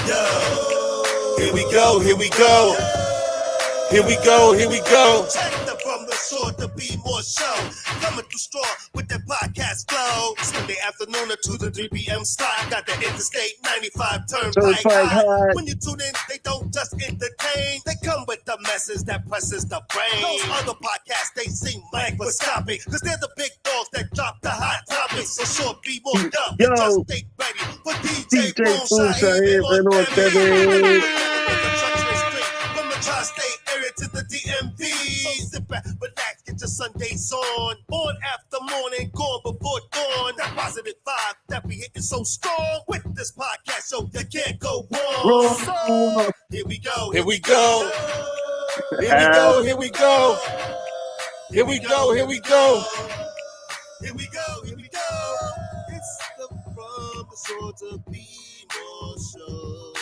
Yo, here we go, here we go. Here we go, here we go. Check the From the Shore to Be More show. Coming through strong with that podcast flow. Sunday afternoon at 2 to 3 p.m. slide. Got the Interstate 95 turnpike high. When you tune in, they don't just entertain. They come with the message that presses the brain. Those other podcasts, they seem microscopic. Cause they're the big dogs that drop the hot topics. So sure, be more dumb. Just stay ready for DJ Boom Shaheen on Debbie. From the tri-state area to the DMV. So sit back, relax, get your Sundays on. On after morning, gone before dawn. That positive vibe that be hitting so strong with this podcast, so you can't go wrong. So, here we go, Here we go. Here we go, here we go. Here we go, here we go. Here we go, here we go. It's the From the Shore to Be More show.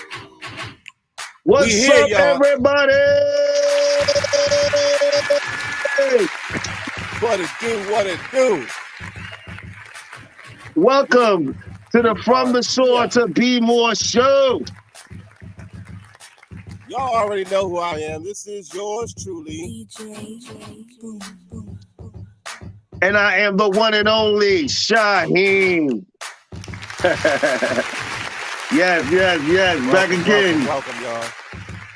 What's here, up, y'all. everybody? What it do, what it do. Welcome to the From the Shore to Be More show. Y'all already know who I am. This is yours truly. And I am the one and only Shaheen. Yes. Back again Welcome, y'all.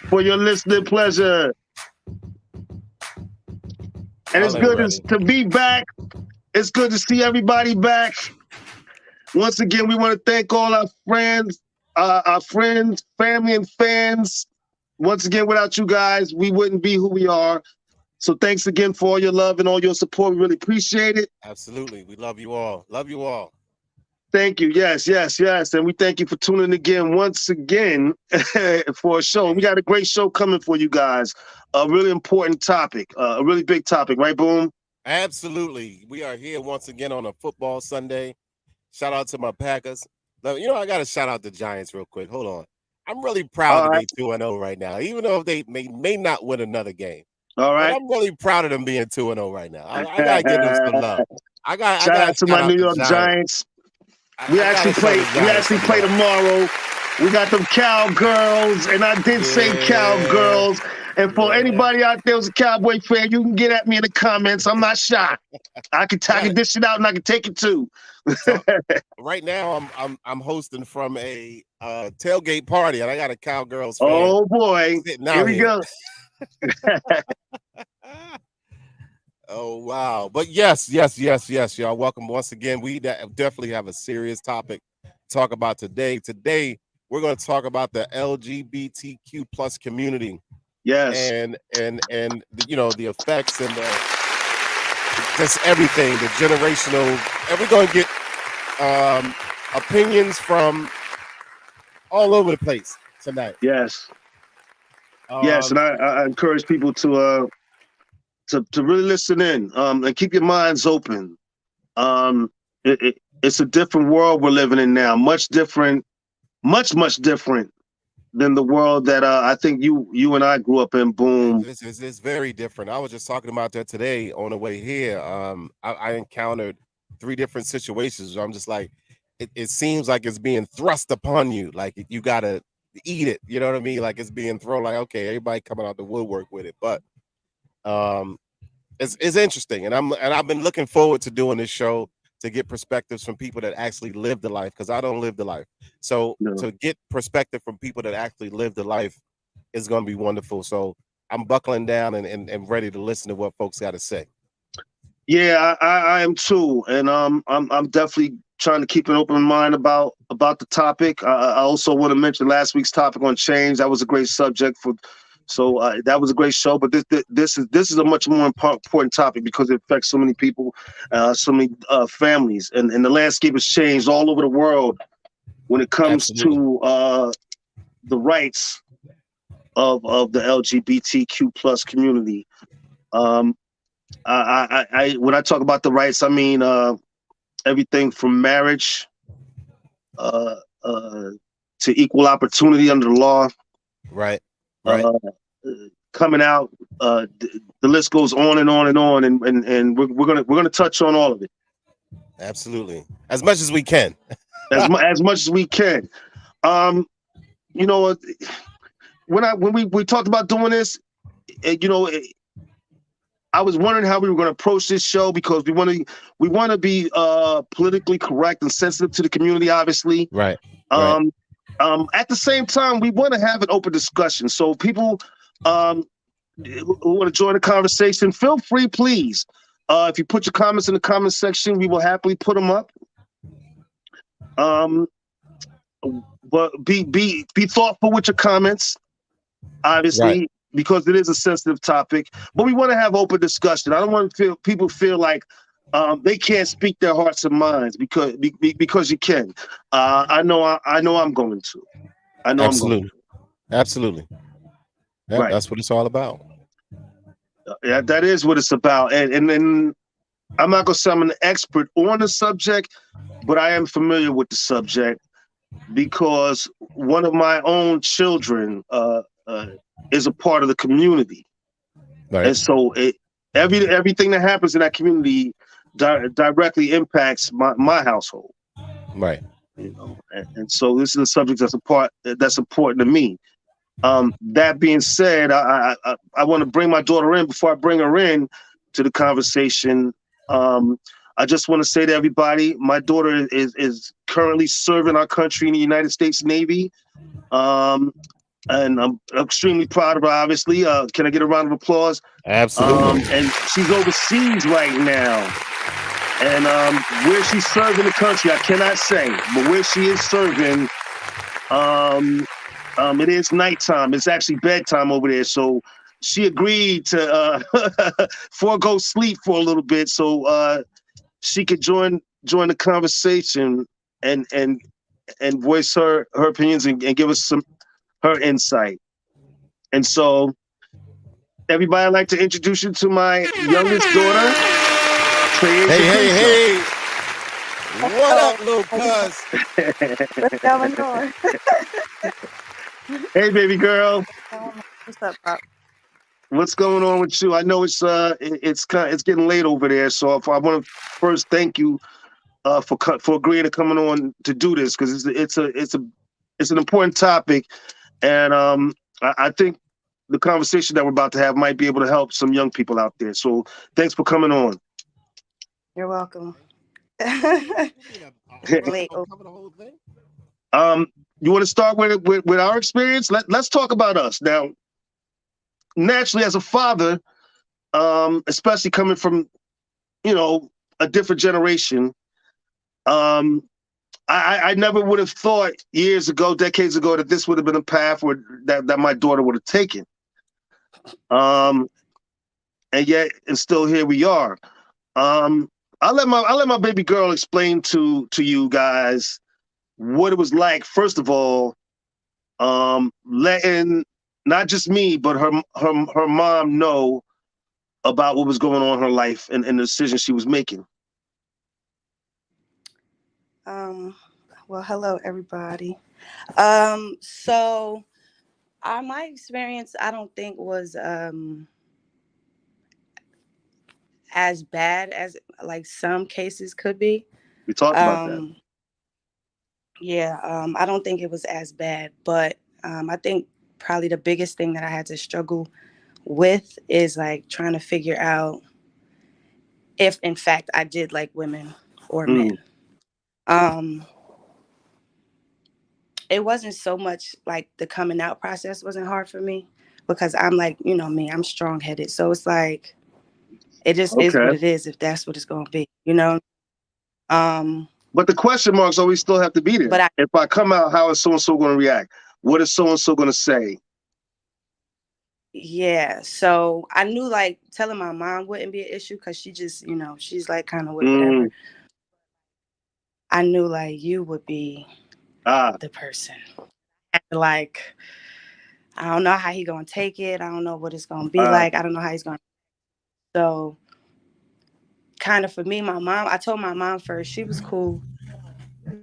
for your listening pleasure. And it's good to be back. It's good to see everybody back. Once again, we want to thank all our friends, family, and fans. Once again, without you guys, we wouldn't be who we are. So thanks again for all your love and all your support. We really appreciate it. Absolutely. We love you all. Love you all. Thank you. Yes. And we thank you for tuning again once again for a show. We got a great show coming for you guys. A really important topic, a really big topic, right, Boom? Absolutely. We are here once again on a football Sunday. Shout out to my Packers. You know, I got to shout out the Giants real quick. Hold on. I'm really proud to be 2-0 right now, even though they may not win another game. All right. But I'm really proud of them being 2-0 right now. I got to give them some love. Shout out to my New York Giants. We actually play tomorrow. We got them cowgirls, and I did say cowgirls. And for anybody out there who's a Cowboy fan, you can get at me in the comments. I'm not shy. I can dish it out, and I can take it too. So, right now, I'm hosting from a tailgate party, and I got a cowgirls fan. Oh boy, here we go. Oh, wow. But yes, y'all. Welcome once again. We definitely have a serious topic to talk about today. Today, we're going to talk about the LGBTQ plus community. Yes. And you know, the effects and just everything, the generational. And we're going to get opinions from all over the place tonight. Yes. And I encourage people to really listen in and keep your minds open. It's a different world we're living in now, much different than the world that I think you and I grew up in. Boom. It's very different. I was just talking about that today on the way here. I encountered 3 different situations where I'm just like, it seems like it's being thrust upon you, like you gotta eat it. You know what I mean? Like it's being thrown. Like, okay, everybody coming out the woodwork with it, but it's interesting, and I've been looking forward to doing this show to get perspectives from people that actually live the life, because I don't live the life. So to get perspective from people that actually live the life is going to be wonderful. So I'm buckling down and ready to listen to what folks got to say. Yeah, I am too, and I'm definitely trying to keep an open mind about the topic. I also want to mention last week's topic on change. That was a great subject for. So that was a great show, but this is a much more important topic because it affects so many people, so many families, and the landscape has changed all over the world when it comes to the rights of the LGBTQ plus community. When I talk about the rights, I mean everything from marriage to equal opportunity under the law. Right. Coming out, the list goes on and on and on, and we're gonna touch on all of it. Absolutely, as much as we can. as much as we can. you know, when we talked about doing this, you know, I was wondering how we were going to approach this show because we want to be politically correct and sensitive to the community, obviously. Right. At the same time, we want to have an open discussion. So people who want to join the conversation, feel free, please. If you put your comments in the comment section, we will happily put them up. But be thoughtful with your comments, obviously, Right. because it is a sensitive topic. But we want to have open discussion. I don't want to people feel like they can't speak their hearts and minds because you can. I know I'm going to. I know I'm going Absolutely. to. Absolutely. Yeah, Right. that's what it's all about. Yeah, that is what it's about. And then I'm not gonna say I'm an expert on the subject, but I am familiar with the subject because one of my own children is a part of the community, Right. and so everything that happens in that community directly impacts my household. Right. You know, and so this is a subject that's important to me. That being said, I want to bring my daughter in. Before I bring her in to the conversation, I just want to say to everybody, my daughter is currently serving our country in the United States Navy. And I'm extremely proud of her, obviously. Can I get a round of applause? Absolutely. And she's overseas right now. And where she's serving the country, I cannot say, but where she is serving, it is nighttime. It's actually bedtime over there. So she agreed to forego sleep for a little bit so she could join the conversation and voice her opinions and give us her insight. And so, everybody, I'd like to introduce you to my youngest daughter, Trey. Hey. What up, little cuz? What's going on? Hey, baby girl. What's up, Pop? What's going on with you? I know it's getting late over there, so if I want to first thank you for agreeing to coming on to do this because it's an important topic, and I think the conversation that we're about to have might be able to help some young people out there. So thanks for coming on. You're welcome. Late. You want to start with our experience? Let's talk about us now. Naturally, as a father, especially coming from, a different generation, I never would have thought years ago, decades ago, that this would have been a path that my daughter would have taken. And still here we are. I'll let my baby girl explain to you guys what it was like. First of all, letting not just me, but her mom know about what was going on in her life and the decision she was making. Well, hello, everybody. So my experience, I don't think was as bad as like some cases could be. We talked about that. Yeah, I don't think it was as bad, but I think probably the biggest thing that I had to struggle with is like trying to figure out if in fact I did like women or men. It wasn't so much like the coming out process wasn't hard for me because I'm like, me, I'm strong headed. So it's like, it just is what it is if that's what it's going to be, But the question marks always still have to be there. But if I come out, how is so-and-so going to react? What is so-and-so going to say? Yeah. So I knew like telling my mom wouldn't be an issue because she just, she's like kind of with whatever. I knew like you would be the person. And like, I don't know how he going to take it. I don't know what it's going to be like. I don't know how he's going to. So kind of for me, I told my mom first, she was cool.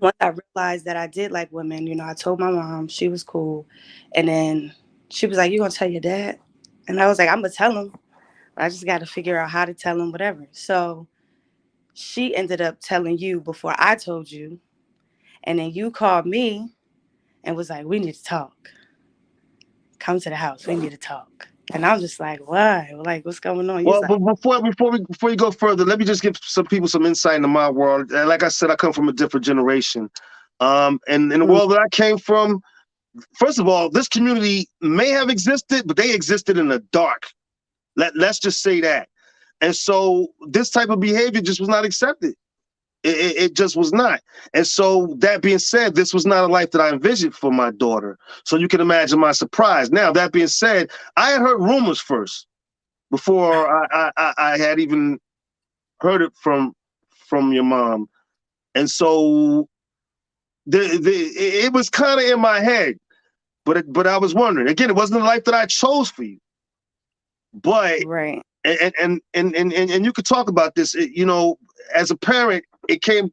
Once I realized that I did like women, I told my mom, she was cool. And then she was like, you going to tell your dad? And I was like, I'm going to tell him. But I just got to figure out how to tell him, whatever. So she ended up telling you before I told you. And then you called me and was like, we need to talk. Come to the house. We need to talk. And I was just like, why? Like, what's going on? Well, Like, but before you go further, let me just give some people some insight into my world. And like I said, I come from a different generation. And in the world that I came from, first of all, this community may have existed, but they existed in the dark. Let's just say that. And so this type of behavior just was not accepted. It just was not. And so that being said, this was not a life that I envisioned for my daughter. So you can imagine my surprise. Now, that being said, I had heard rumors first before I had even heard it from your mom. And so it was kind of in my head, but I was wondering, again, it wasn't the life that I chose for you. But right. And you could talk about this, you know, as a parent, it came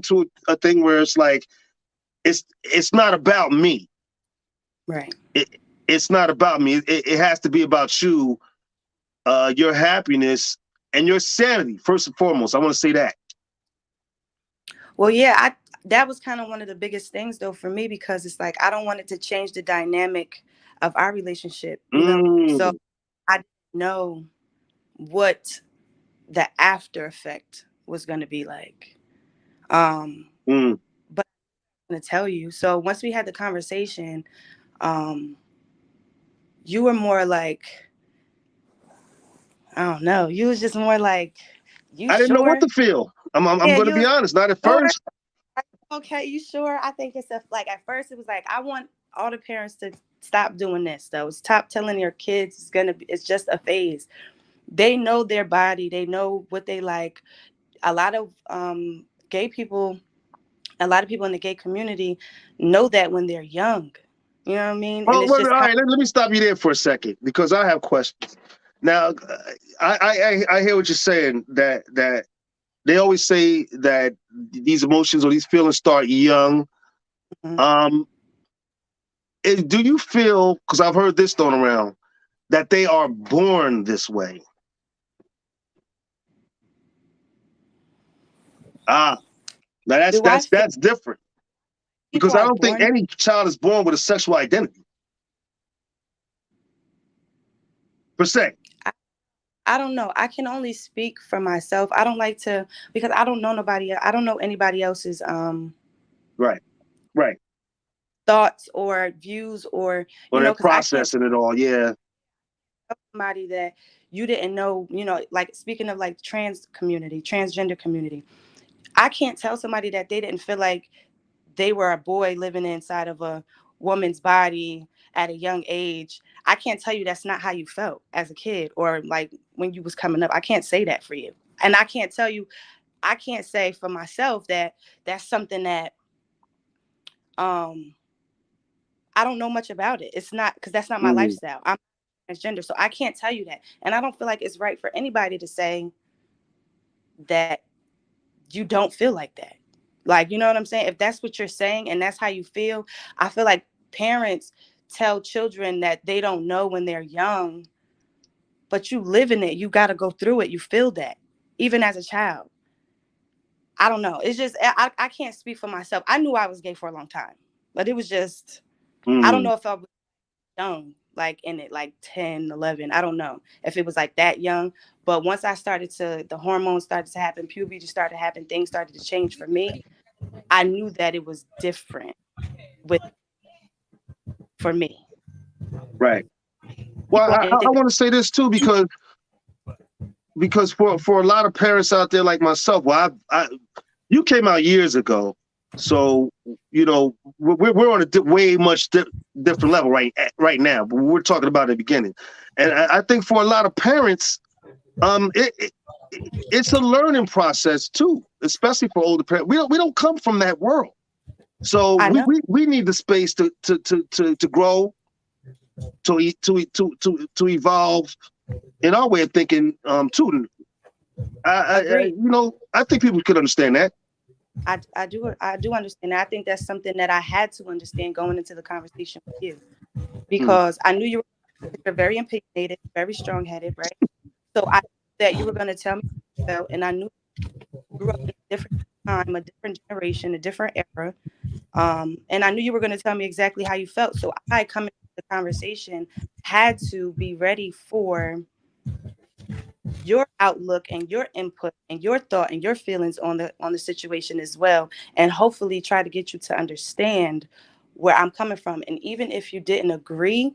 to a thing where it's like, it's not about me. Right. It's not about me. It has to be about you, your happiness and your sanity, first and foremost. I want to say that. Well, yeah, that was kind of one of the biggest things though for me, because it's like, I don't want it to change the dynamic of our relationship, you know? So I didn't know what the after effect was going to be like. But I'm going to tell you. So once we had the conversation, you were more like, I don't know. You was just more like, you I didn't know what sure? to feel. I'm going to be honest. Not at Sure? first. Okay, you sure? I think it's like at first it was like, I want all the parents to stop doing this though. Stop telling your kids it's just a phase. They know their body. They know what they like. A lot of gay people, a lot of people in the gay community know that when they're young. You know what I mean? And Well, it's all just right. Let me stop you there for a second because I have questions. Now, I hear what you're saying, that they always say that these emotions or these feelings start young. Mm-hmm. Do you feel, because I've heard this thrown around, that they are born this way? Now that's different. Because I don't think any child is born with a sexual identity. Per se. I don't know. I can only speak for myself. I don't like to, because I don't know nobody. I don't know anybody else's right thoughts or views or you know, because processing it all. Yeah. Somebody that you didn't know, you know, like speaking of like transgender community, I can't tell somebody that they didn't feel like they were a boy living inside of a woman's body at a young age. I can't tell you that's not how you felt as a kid or like when you was coming up. I can't say that for you. And I can't say for myself that that's something that I don't know much about it. It's not, because that's not my lifestyle. I'm transgender, so I can't tell you that. And I don't feel like it's right for anybody to say that you don't feel like that. Like, you know what I'm saying? If that's what you're saying and that's how you feel, I feel like parents tell children that they don't know when they're young, but you live in it. You got to go through it. You feel that even as a child. I don't know. It's just, I can't speak for myself. I knew I was gay for a long time, but it was just, I don't know if I was young, like in it, like 10, 11. I don't know if it was like that young. But once the hormones started to happen, puberty started to happen, things started to change for me. I knew that it was different for me. Right. Well, I want to say this too, because for a lot of parents out there like myself, well, you came out years ago, so you know we're on a way much different level right now. But we're talking about the beginning, and I think for a lot of parents, it's a learning process too, especially for older parents. We don't come from that world, so we need the space to grow, to evolve in our way of thinking too. I think people could understand that. I do understand that. I think that's something that I had to understand going into the conversation with you, because I knew you were very opinionated, very strong-headed, right? So I knew that you were going to tell me how you felt, and I knew you grew up in a different time, a different generation, a different era. And I knew you were going to tell me exactly how you felt. So I, coming to the conversation, had to be ready for your outlook and your input and your thought and your feelings on the situation as well, and hopefully try to get you to understand where I'm coming from. And even if you didn't agree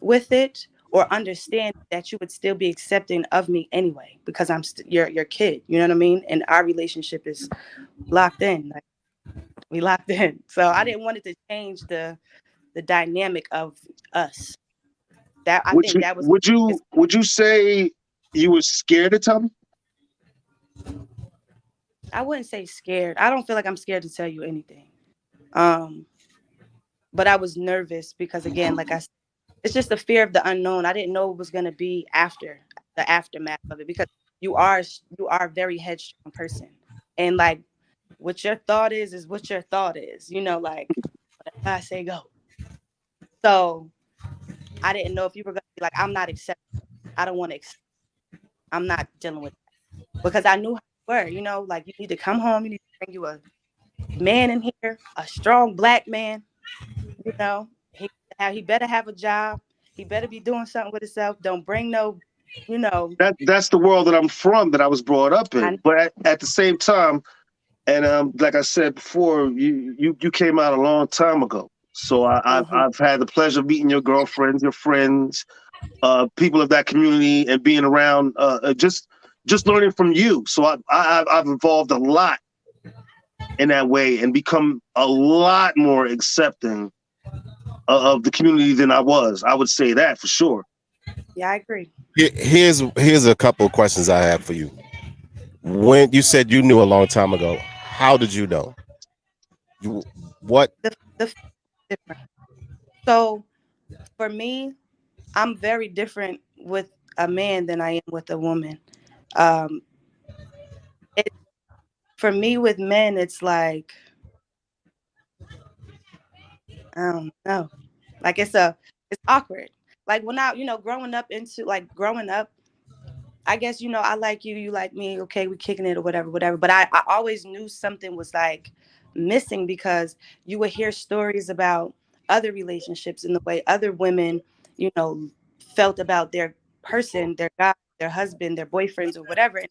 with it or understand, that you would still be accepting of me anyway, because I'm your kid, you know what I mean? And our relationship is locked in. Like, we locked in. So I didn't want it to change the dynamic of us. That I think that was would you say you were scared to tell me? I wouldn't say scared. I don't feel like I'm scared to tell you anything. But I was nervous because, again, like I said, it's just the fear of the unknown. I didn't know it was going to be after the aftermath of it, because you are a very headstrong person, and like what your thought is what your thought is. You know, like whatever I say go. So I didn't know if you were going to be like, I'm not accepting. I don't want to. I'm not dealing with that, because I knew how you were. You know, like you need to come home. You need to bring you a man in here, a strong Black man. You know, he better have a job. He better be doing something with himself. Don't bring no, you know. That's the world that I'm from, that I was brought up in. I, But at the same time, and like I said before, you came out a long time ago. So I've had the pleasure of meeting your girlfriends, your friends, people of that community, and being around, just learning from you. So I've evolved a lot in that way and become a lot more accepting of the community than I was. I would say that for sure. yeah, I agree. Here's a couple of questions I have for you. When you said you knew a long time ago, how did you know? You what? The different. So for me, I'm very different with a man than I am with a woman. Um, it For me with men, it's like, I don't know, like it's awkward. Like when I, growing up, I guess, I like you, you like me, okay, we kicking it or whatever, whatever. But I always knew something was like missing, because you would hear stories about other relationships and the way other women, you know, felt about their person, their guy, their husband, their boyfriends or whatever. And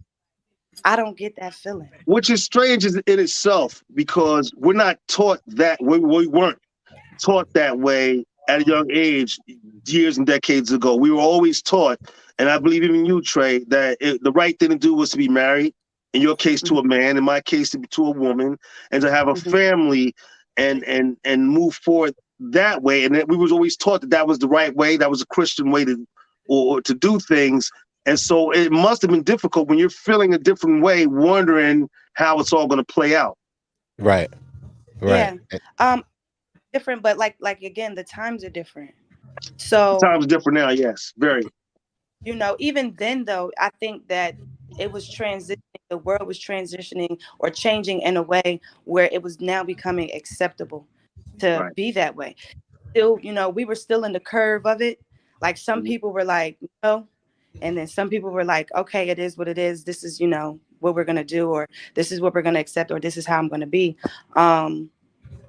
I don't get that feeling. Which is strange in itself, because we're not taught that. We weren't taught that way at a young age, years and decades ago. We were always taught, and I believe even you, Trey, that the right thing to do was to be married, in your case to a man, in my case to a woman, and to have a family and move forward that way. And we was always taught that that was the right way, that was a Christian way or to do things. And so it must have been difficult when you're feeling a different way, wondering how it's all going to play out. Right. Yeah. Different, but like again, the times are different. So the times are different now, yes, very. Even then though, I think that it was transitioning, the world was transitioning or changing in a way where it was now becoming acceptable to be that way. Still, we were still in the curve of it. Like some people were like, no. And then some people were like, okay, it is what it is. This is, what we're going to do, or this is what we're going to accept, or this is how I'm going to be.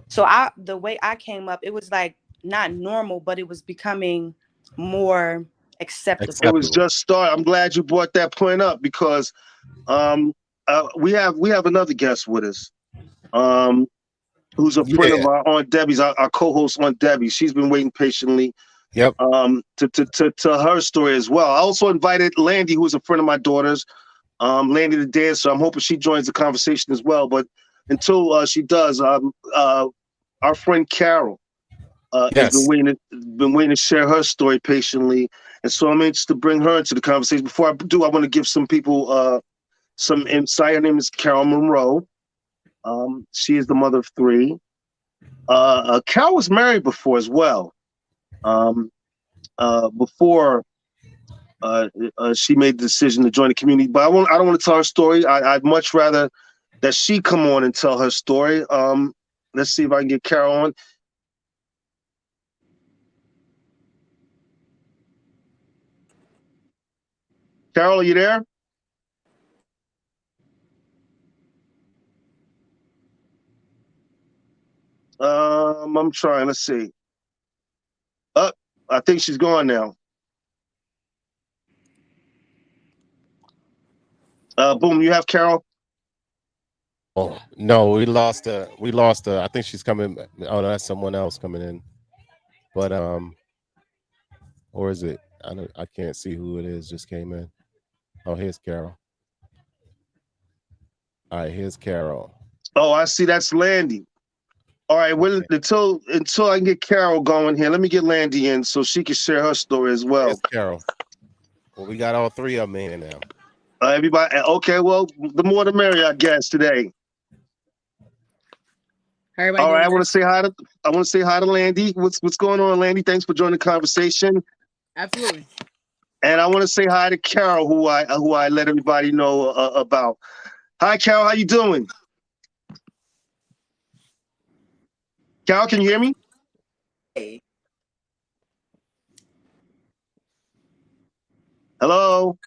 So the way I came up, it was like not normal, but it was becoming more acceptable. It was just start. I'm glad you brought that point up, because we have another guest with us, who's a friend of our Aunt Debbie's, our co-host Aunt Debbie. She's been waiting patiently. Yep. To her story as well. I also invited Landy, who's a friend of my daughter's, Landy the dancer. I'm hoping she joins the conversation as well. But until she does, our friend Carol has been waiting to share her story patiently, and so I'm anxious to bring her into the conversation. Before I do, I want to give some people some insight. Her name is Carol Monroe. She is the mother of three. Carol was married before as well. Before she made the decision to join the community, but I don't want to tell her story. I'd much rather that she come on and tell her story. Let's see if I can get Carol on. Carol, are you there? I'm trying. Let's see. I think she's gone now. Boom. You have Carol. Oh no, we lost her. We lost her. I think she's coming. Oh, no, that's someone else coming in. But or is it? I can't see who it is. Just came in. Oh, here's Carol. All right, here's Carol. Oh, I see. That's Landy. All right. Well, until I can get Carol going here, let me get Landy in so she can share her story as well. Here's Carol. Well, we got all three of them in now. Everybody. Okay. Well, the more the merrier, I guess today. Everybody all right. I want to say hi to Landy. What's going on, Landy? Thanks for joining the conversation. Absolutely. And I want to say hi to Carol, who I let everybody know about. Hi, Carol. How you doing? Carol, can you hear me? Hey. Hello.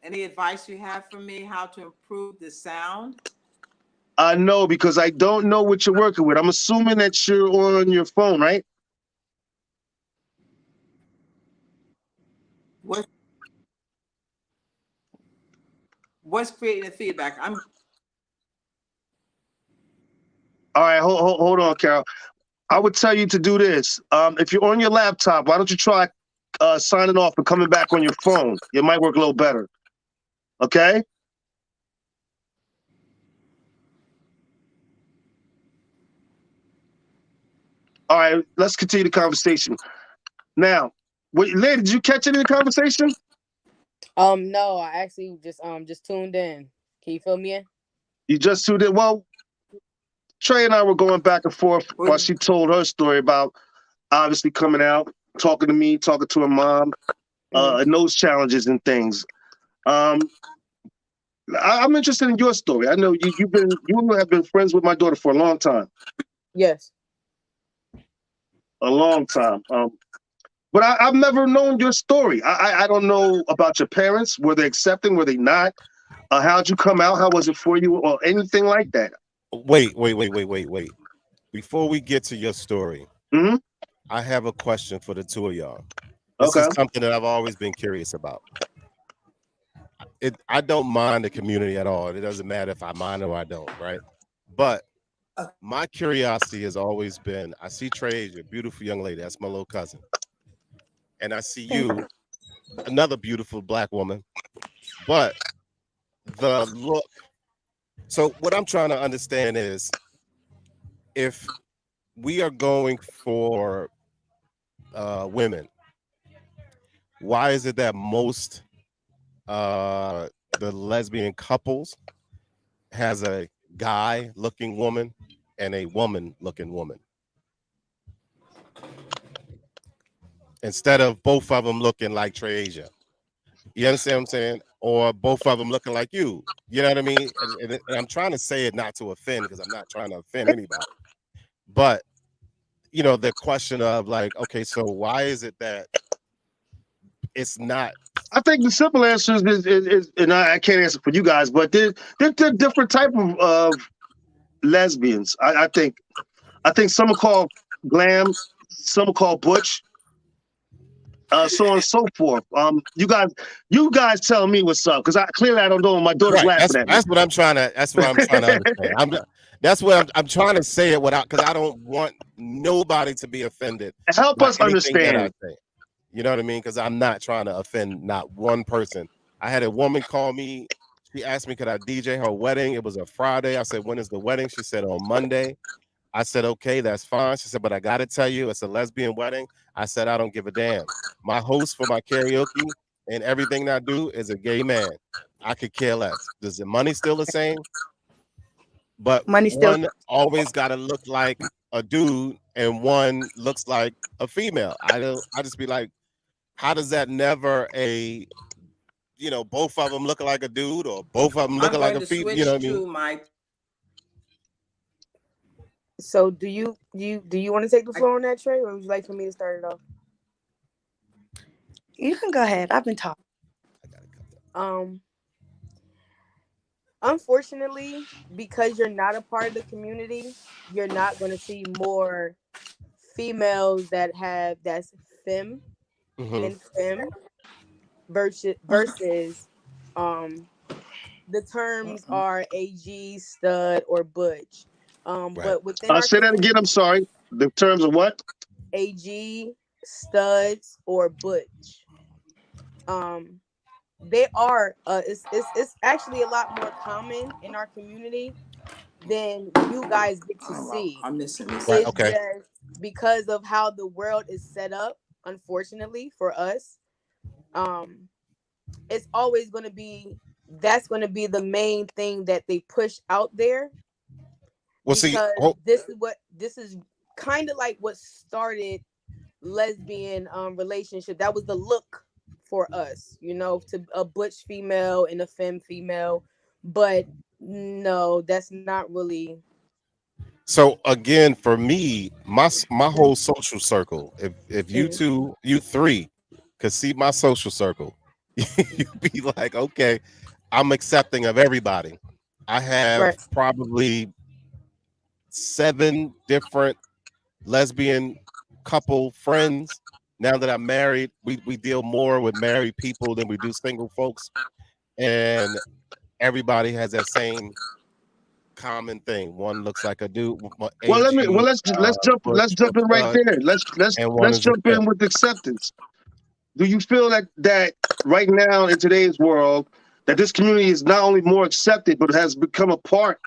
Any advice you have for me how to improve the sound? No, because I don't know what you're working with. I'm assuming that you're on your phone, right? What's creating the feedback? All right, hold on, Carol. I would tell you to do this. If you're on your laptop, why don't you try signing off and coming back on your phone? It might work a little better. Okay? All right, let's continue the conversation. Now, Lynn, did you catch any of the conversation? No, I actually just tuned in. Can you fill me in? You just tuned in. Well, Trey and I were going back and forth while she told her story about obviously coming out, talking to me, talking to her mom, and those challenges and things. I'm interested in your story. I know you have been friends with my daughter for a long time. Yes. A long time. But I've never known your story. I don't know about your parents. Were they accepting? Were they not? How'd you come out? How was it for you? Or anything like that? Wait. Before we get to your story, I have a question for the two of y'all. This is something that I've always been curious about. I don't mind the community at all. It doesn't matter if I mind or I don't, right? But my curiosity has always been, I see Trey, you're a beautiful young lady. That's my little cousin. And I see you, another beautiful black woman. But the look. So what I'm trying to understand is, if we are going for women, why is it that most the lesbian couples has a guy looking woman and a woman looking woman, instead of both of them looking like Treasia? You understand what I'm saying? Or both of them looking like you. You know what I mean? And I'm trying to say it not to offend, because I'm not trying to offend anybody. But, you know, the question of like, okay, so why is it that it's not? I think the simple answer is and I can't answer for you guys, but they're different type of lesbians. I think some are called glam, some are called butch, so on and so forth. You guys tell me what's up, because I don't know. My daughter's laughing at me. That's what I'm trying to understand. That's what I'm trying to say it without, because I don't want nobody to be offended. Help us understand. You know what I mean? Because I'm not trying to offend not one person. I had a woman call me. She asked me, could I DJ her wedding? It was a Friday. I said, when is the wedding? She said, on Monday. I said, okay, that's fine. She said, but I got to tell you, it's a lesbian wedding. I said, I don't give a damn. My host for my karaoke and everything that I do is a gay man. I could care less. Does the money still the same? But one always got to look like a dude and one looks like a female. I just be like, how does that never both of them looking like a dude, or both of them looking like a female? You know what I mean? So do you want to take the floor on that, Trey, or would you like for me to start it off? You can go ahead. I've been talking. Unfortunately, because you're not a part of the community, you're not going to see more females that's femme Hmm. and femme versus um the terms are AG, stud, or butch. Right. But within our Say that again. I'm community, sorry. The terms of what? AG, studs, or butch. Um, they are it's actually a lot more common in our community than you guys get to Oh, wow, see. I'm missing this. Right. It's Okay. just because of how the world is set up, unfortunately for us. Um, it's always going to be that's going to be the main thing that they push out there, Well, see, because this is kind of like what started lesbian relationship. That was the look for us, to a butch female and a femme female. But no, that's not really. so again, for me, my whole social circle. If you Mhm. two, you three, could see my social circle, you'd be like, okay, I'm accepting of everybody. I have Right. probably 7 different lesbian couple friends. Now that I'm married, we deal more with married people than we do single folks, and everybody has that same common thing. One looks like a dude, Well, AG, let's butch jump with in right stud, there. and one Let's is a jump femme. in with acceptance. Do you feel that right now in today's world that this community is not only more accepted but has become a part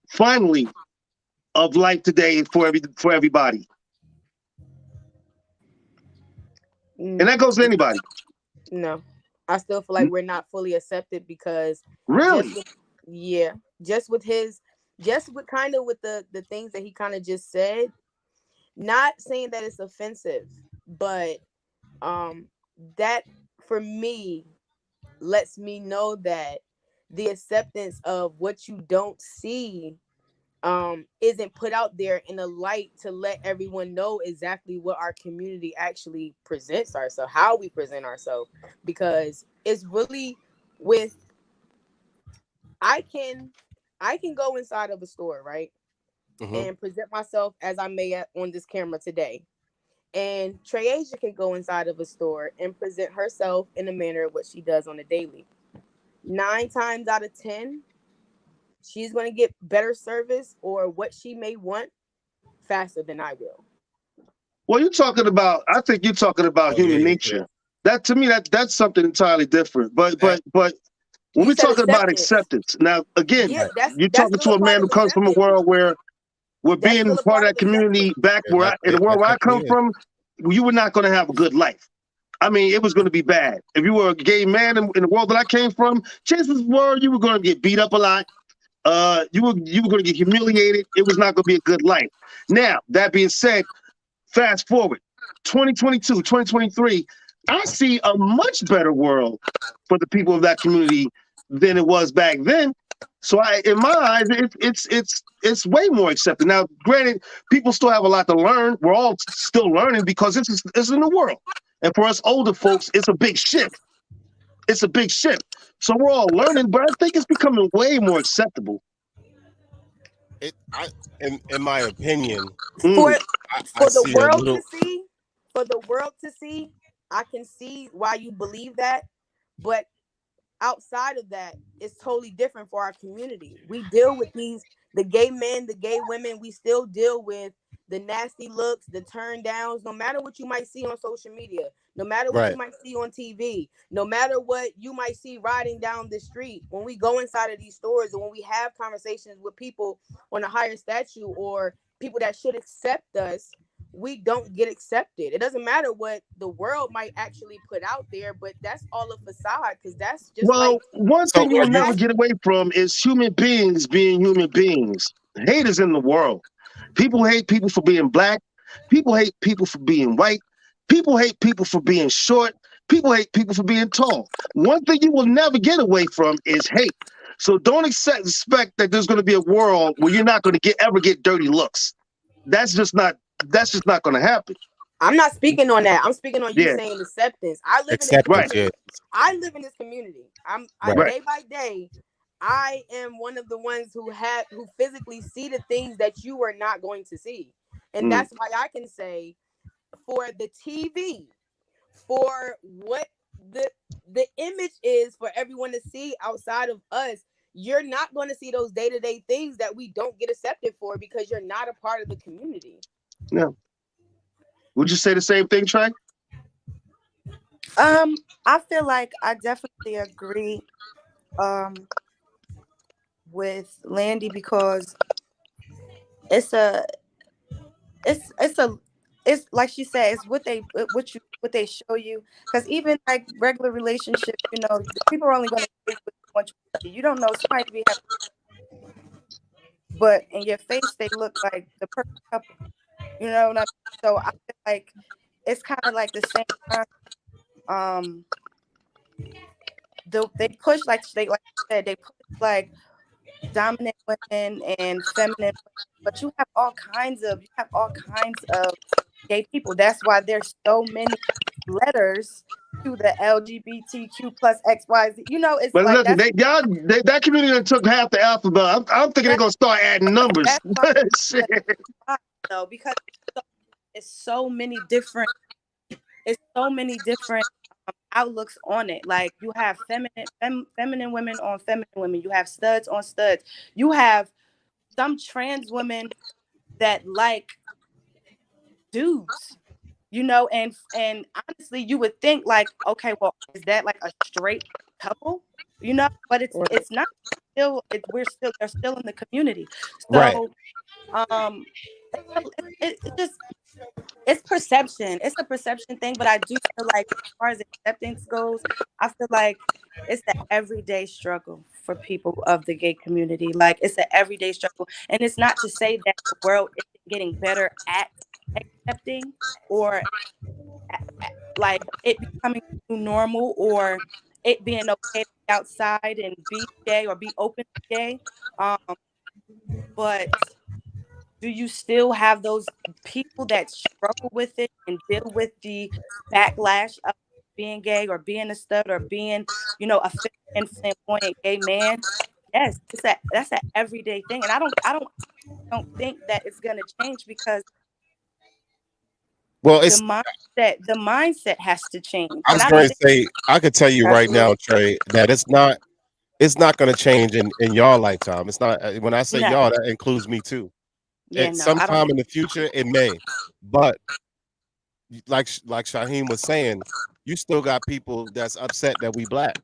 finally of life today for everybody? And Mm, that goes to anybody. no, I still feel like we're not fully accepted because just Really? with, yeah, just with his, just with kind of with the things that he kind of just said. Not saying that it's offensive, but um that for me lets me know that the acceptance of what you don't see isn't put out there in a light to let everyone know exactly what our community actually presents ourselves, how we present ourselves. Because it's really with i can I can go inside of a store, right, Hmm. and present myself as I may on this camera today. And Treyasia can go inside of a store and present herself in the manner of what she does on a daily. 9 times out of 10, she's going to get better service or what she may want faster than I will. Well, I think you're talking about Oh yeah, human yeah, yeah. nature. That to me, that's something entirely different. That But when You we're said talking about acceptance. acceptance, now again, Yeah, right. that's you're that's talking still to a a man part who of comes from a acceptance. world where That's being still a part part of of that community acceptance. back Yeah, in the world that where I come definitely is. from, you were not going to have a good life. I mean, it was going to be bad. If you were a gay man in the world that I came from, chances were you were going to get beat up a lot. You were going to get humiliated. It was not going to be a good life. Now, that being said, fast forward 2022, 2023, I see a much better world for the people of that community than it was back then. So in my eyes, it's way more accepted. Now, granted, people still have a lot to learn. We're all still learning because it's a new world. And for us older folks, it's a big shift. It's a big shift. So we're all learning, but I think it's becoming way more acceptable. It, I, in my opinion, For Mm. I for the see a world to little. see, for the world to see, I can see why you believe that, but outside of that, it's totally different for our community. We deal with the gay men, the gay women. We still deal with the nasty looks, the turn downs, no matter what you might see on social media, no matter what you Right. might see on TV, no matter what you might see riding down the street. When we go inside of these stores and when we have conversations with people on a higher statue or people that should accept us, we don't get accepted. It doesn't matter what the world might actually put out there, but that's all a facade because that's just like Well, one So thing you we're will never not. get away from is human beings being human beings. Hate is in the world. People hate people for being black. People hate people for being white. People hate people for being short. People hate people for being tall. One thing you will never get away from is hate. So don't expect that there's going to be a world where you're not going to ever get dirty looks. That's just not going to happen. I'm not speaking on that. I'm speaking on you Yeah, saying acceptance. I live in this right, acceptance, yeah, community. I live in this community. I right. right. day by day. I am one of the ones who physically see the things that you are not going to see. And that's why I can say, for the TV, for what the image is for everyone to see outside of us, you're not going to see those day-to-day things that we don't get accepted for because you're not a part of the community. Yeah. Would you say the same thing, Trey? I feel like I definitely agree with Landy, because it's a it's like she said, it's what they show you. Because even like regular relationships, the people are only going to say what they want you to see. You don't know, somebody could be having, but in your face they look like the perfect couple. You know what I mean? So I feel like it's kind of like the same time. They push, like you said, they push like dominant women and feminine women, but you have all kinds of gay people. That's why there's so many letters to the LGBTQ plus XYZ. It's But like listen, that community took half the alphabet. I'm thinking they're gonna start adding numbers. that's why, Shit. though, because it's so many different outlooks on it. Like, you have feminine women on feminine women, you have studs on studs, you have some trans women that like dudes, and honestly you would think like, okay, well, is that like a straight couple, but it's not. They're still in the community. Right. So it just, it's perception. It's a perception thing, but I do feel like, as far as acceptance goes, I feel like it's the everyday struggle for people of the gay community. Like, it's an everyday struggle, and it's not to say that the world isn't getting better at accepting, or like it becoming normal, or it being okay to be outside and be gay or be open to gay. Um, but do you still have those people that struggle with it and deal with the backlash of being gay or being a stud or being, a feminine, flamboyant gay man? Yes, that's an everyday thing, and I don't think that it's gonna change, because Well, the it's mindset has to change, I and was I going don't to think. say, I could tell you right now, Absolutely. Trey, that it's not going to change in your lifetime. It's not. When I say No. y'all, that includes me too. Yeah, At no, I don't sometime think. in the future, it may, but like Shaheem was saying, you still got people that's upset that we black.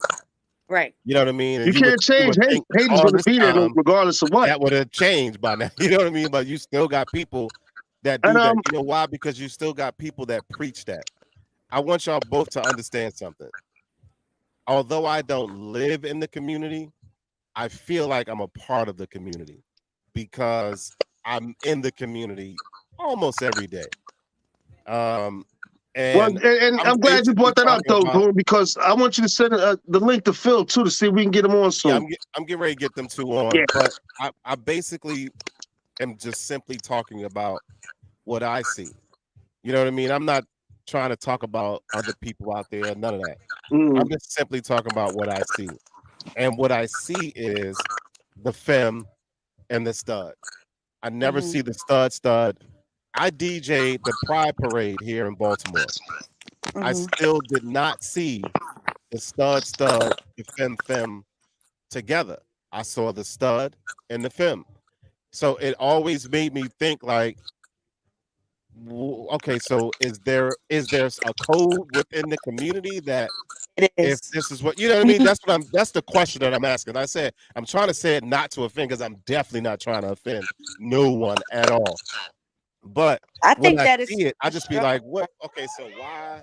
Right. You know what I mean? And You can't you change would hate. think Hate is all gonna this be there time regardless of what. that would have changed by now. You know what I mean? But you still got people that And do that. You know why? Because you still got people that preach that. I want y'all both to understand something. Although I don't live in the community, I feel like I'm a part of the community because I'm in the community almost every day. well, And and I'm I'm glad you basically brought that up talking though, about, Boone, because I want you to send the link to Phil too to see if we can get him on yeah, soon. I'm getting ready to get them two on, Yeah. but I basically am just simply talking about what I see. You know what I mean? I'm not trying to talk about other people out there, none of that. I'm just simply talking about what I see. And what I see is the femme and the stud. I never see the stud. I DJ the Pride Parade here in Baltimore. I still did not see the stud, the femme together. I saw the stud and the femme. So it always made me think like, okay, so is there a code within the community that It if is. this is what you know what I mean? That's the question that I'm asking. I said I'm trying to say it not to offend, because I'm definitely not trying to offend no one at all. But I when think I that is see it, I a just be struggle. like, what? Okay, so why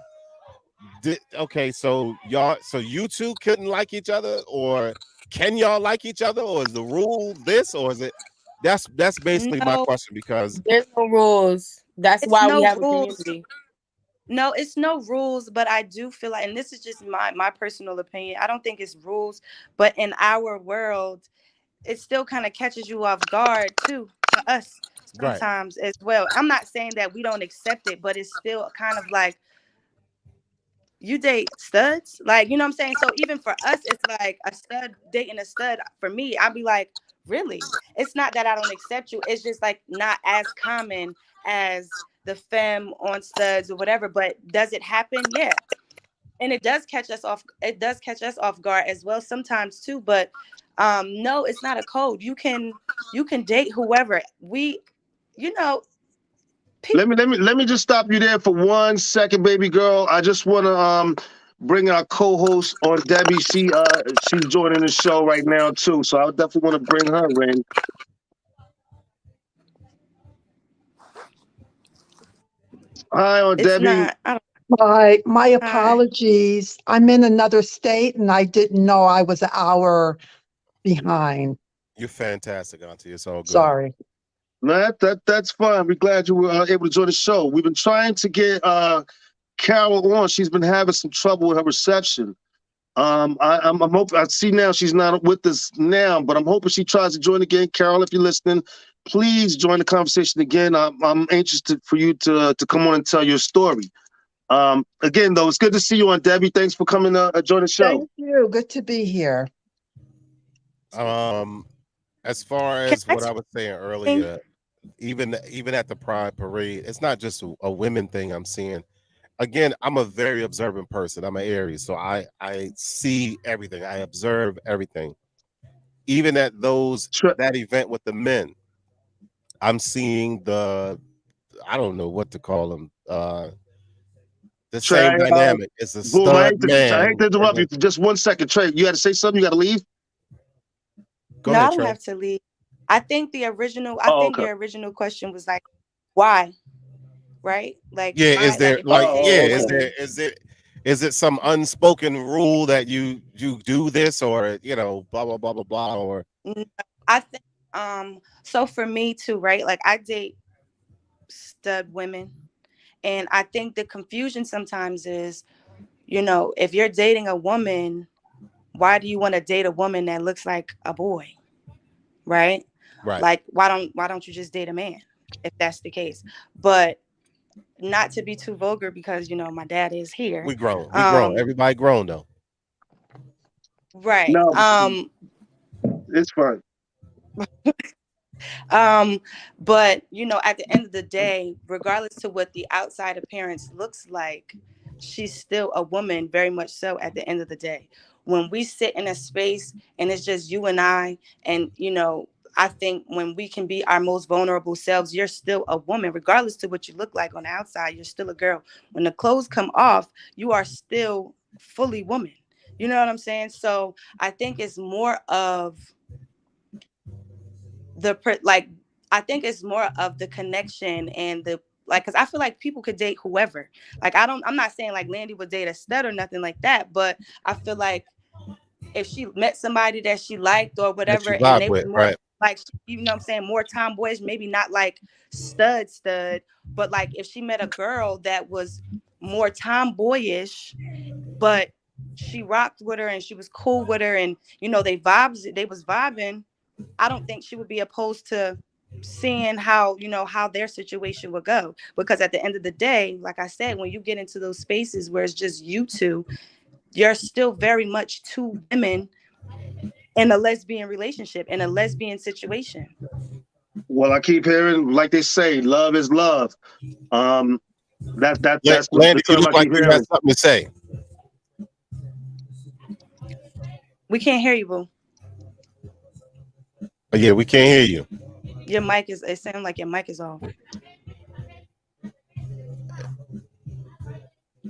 okay, so so you two couldn't like each other, or can y'all like each other, or is the rule this, or is it that's basically my No, question, because There's no rules. That's it's why we no have a rules. community. No, it's no rules, but I do feel like, and this is just my personal opinion, I don't think it's rules, but in our world, it still kind of catches you off guard too, for us right. sometimes as well. I'm not saying that we don't accept it, but it's still kind of like, you date studs, like, you know what I'm saying? So even for us, it's like a stud dating a stud. For me, I'd be like, really? It's not that I don't accept you. It's just like not as common as the femme on studs or whatever. But does it happen? Yeah. And it does catch us off. It does catch us off guard as well sometimes too. But no, it's not a code. You can date whoever. You know, people. Let me just stop you there for 1 second, baby girl. I just want to bring our co-host on Debbie. She's joining the show right now too, so I definitely want to bring her in. Hi, on It's Debbie. not. I don't, My hi. apologies. I'm in another state and I didn't know I was an hour behind. You're fantastic, Auntie. It's all good. Sorry. No, that's fine. We're glad you were able to join the show. We've been trying to get Carol on. She's been having some trouble with her reception. I'm hoping. I see now she's not with us now, but I'm hoping she tries to join again. Carol, if you're listening, please join the conversation again. I'm anxious for you to come on and tell your story. Again, though, it's good to see you on, Debbie. Thanks for coming to join the show. Thank you. Good to be here. As far as what I was saying earlier, even at the Pride Parade, it's not just a women thing I'm seeing. Again, I'm a very observant person. I'm an Aries, so I see everything. I observe everything. Even at that event with the men, I'm seeing I don't know what to call them. The same dynamic. It's a stud man. I hate to interrupt you for just 1 second. Trey, you had to say something? You got to leave? Go ahead, I don't Trey. have to leave. I think the original question was like, why? Right? Like, yeah, why? is there okay. Is it some unspoken rule that you do this, or blah blah blah blah blah, or I think so for me too, right? Like, I date stud women, and I think the confusion sometimes is, if you're dating a woman, why do you want to date a woman that looks like a boy? Right? Like, why don't you just date a man if that's the case? But not to be too vulgar, because my dad is here. We grown. Everybody grown though. Right. No, it's fine. But at the end of the day, regardless to what the outside appearance looks like, she's still a woman, very much so. At the end of the day, when we sit in a space and it's just you and I, and I think when we can be our most vulnerable selves, you're still a woman, regardless to what you look like on the outside. You're still a girl. When the clothes come off, you are still fully woman. You know what I'm saying? So I think it's more of I think it's more of the connection and because I feel like people could date whoever. Like, I'm not saying like Landy would date a stud or nothing like that, but I feel like if she met somebody that she liked or whatever, and they was more like, what I'm saying, more tomboyish, maybe not like stud, but like if she met a girl that was more tomboyish, but she rocked with her and she was cool with her, and they was vibing, I don't think she would be opposed to seeing how their situation would go. Because at the end of the day, like I said, when you get into those spaces where it's just you two, you're still very much two women in a lesbian relationship, in a lesbian situation. Well, I keep hearing, like they say, love is love. That's Landy, you look like you had something to say. We can't hear you, boo. Oh, yeah, we can't hear you. Your mic it sounds like your mic is off.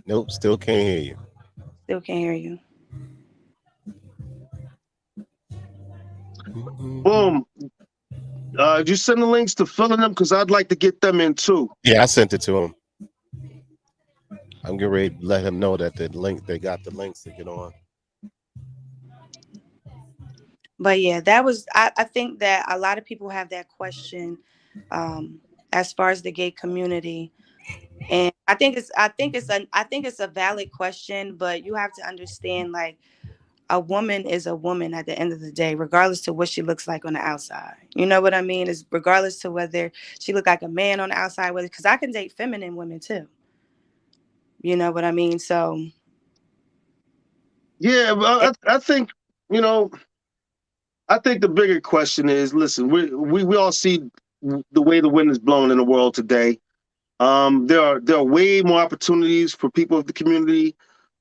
Nope, still can't hear you. Still can't hear you. Boom. Did you send the links to filling them? Because I'd like to get them in too. Yeah, I sent it to him. I'm getting ready to let him know that they got the links to get on. But yeah, that was I think that a lot of people have that question as far as the gay community. And I think it's a valid question, but you have to understand, like, a woman is a woman at the end of the day, regardless to what she looks like on the outside. You know what I mean? Is regardless to whether she look like a man on the outside, because I can date feminine women too. You know what I mean? So Yeah, well, I think, you know, I think the bigger question is, listen, we all see the way the wind is blowing in the world today. There are way more opportunities for people of the community,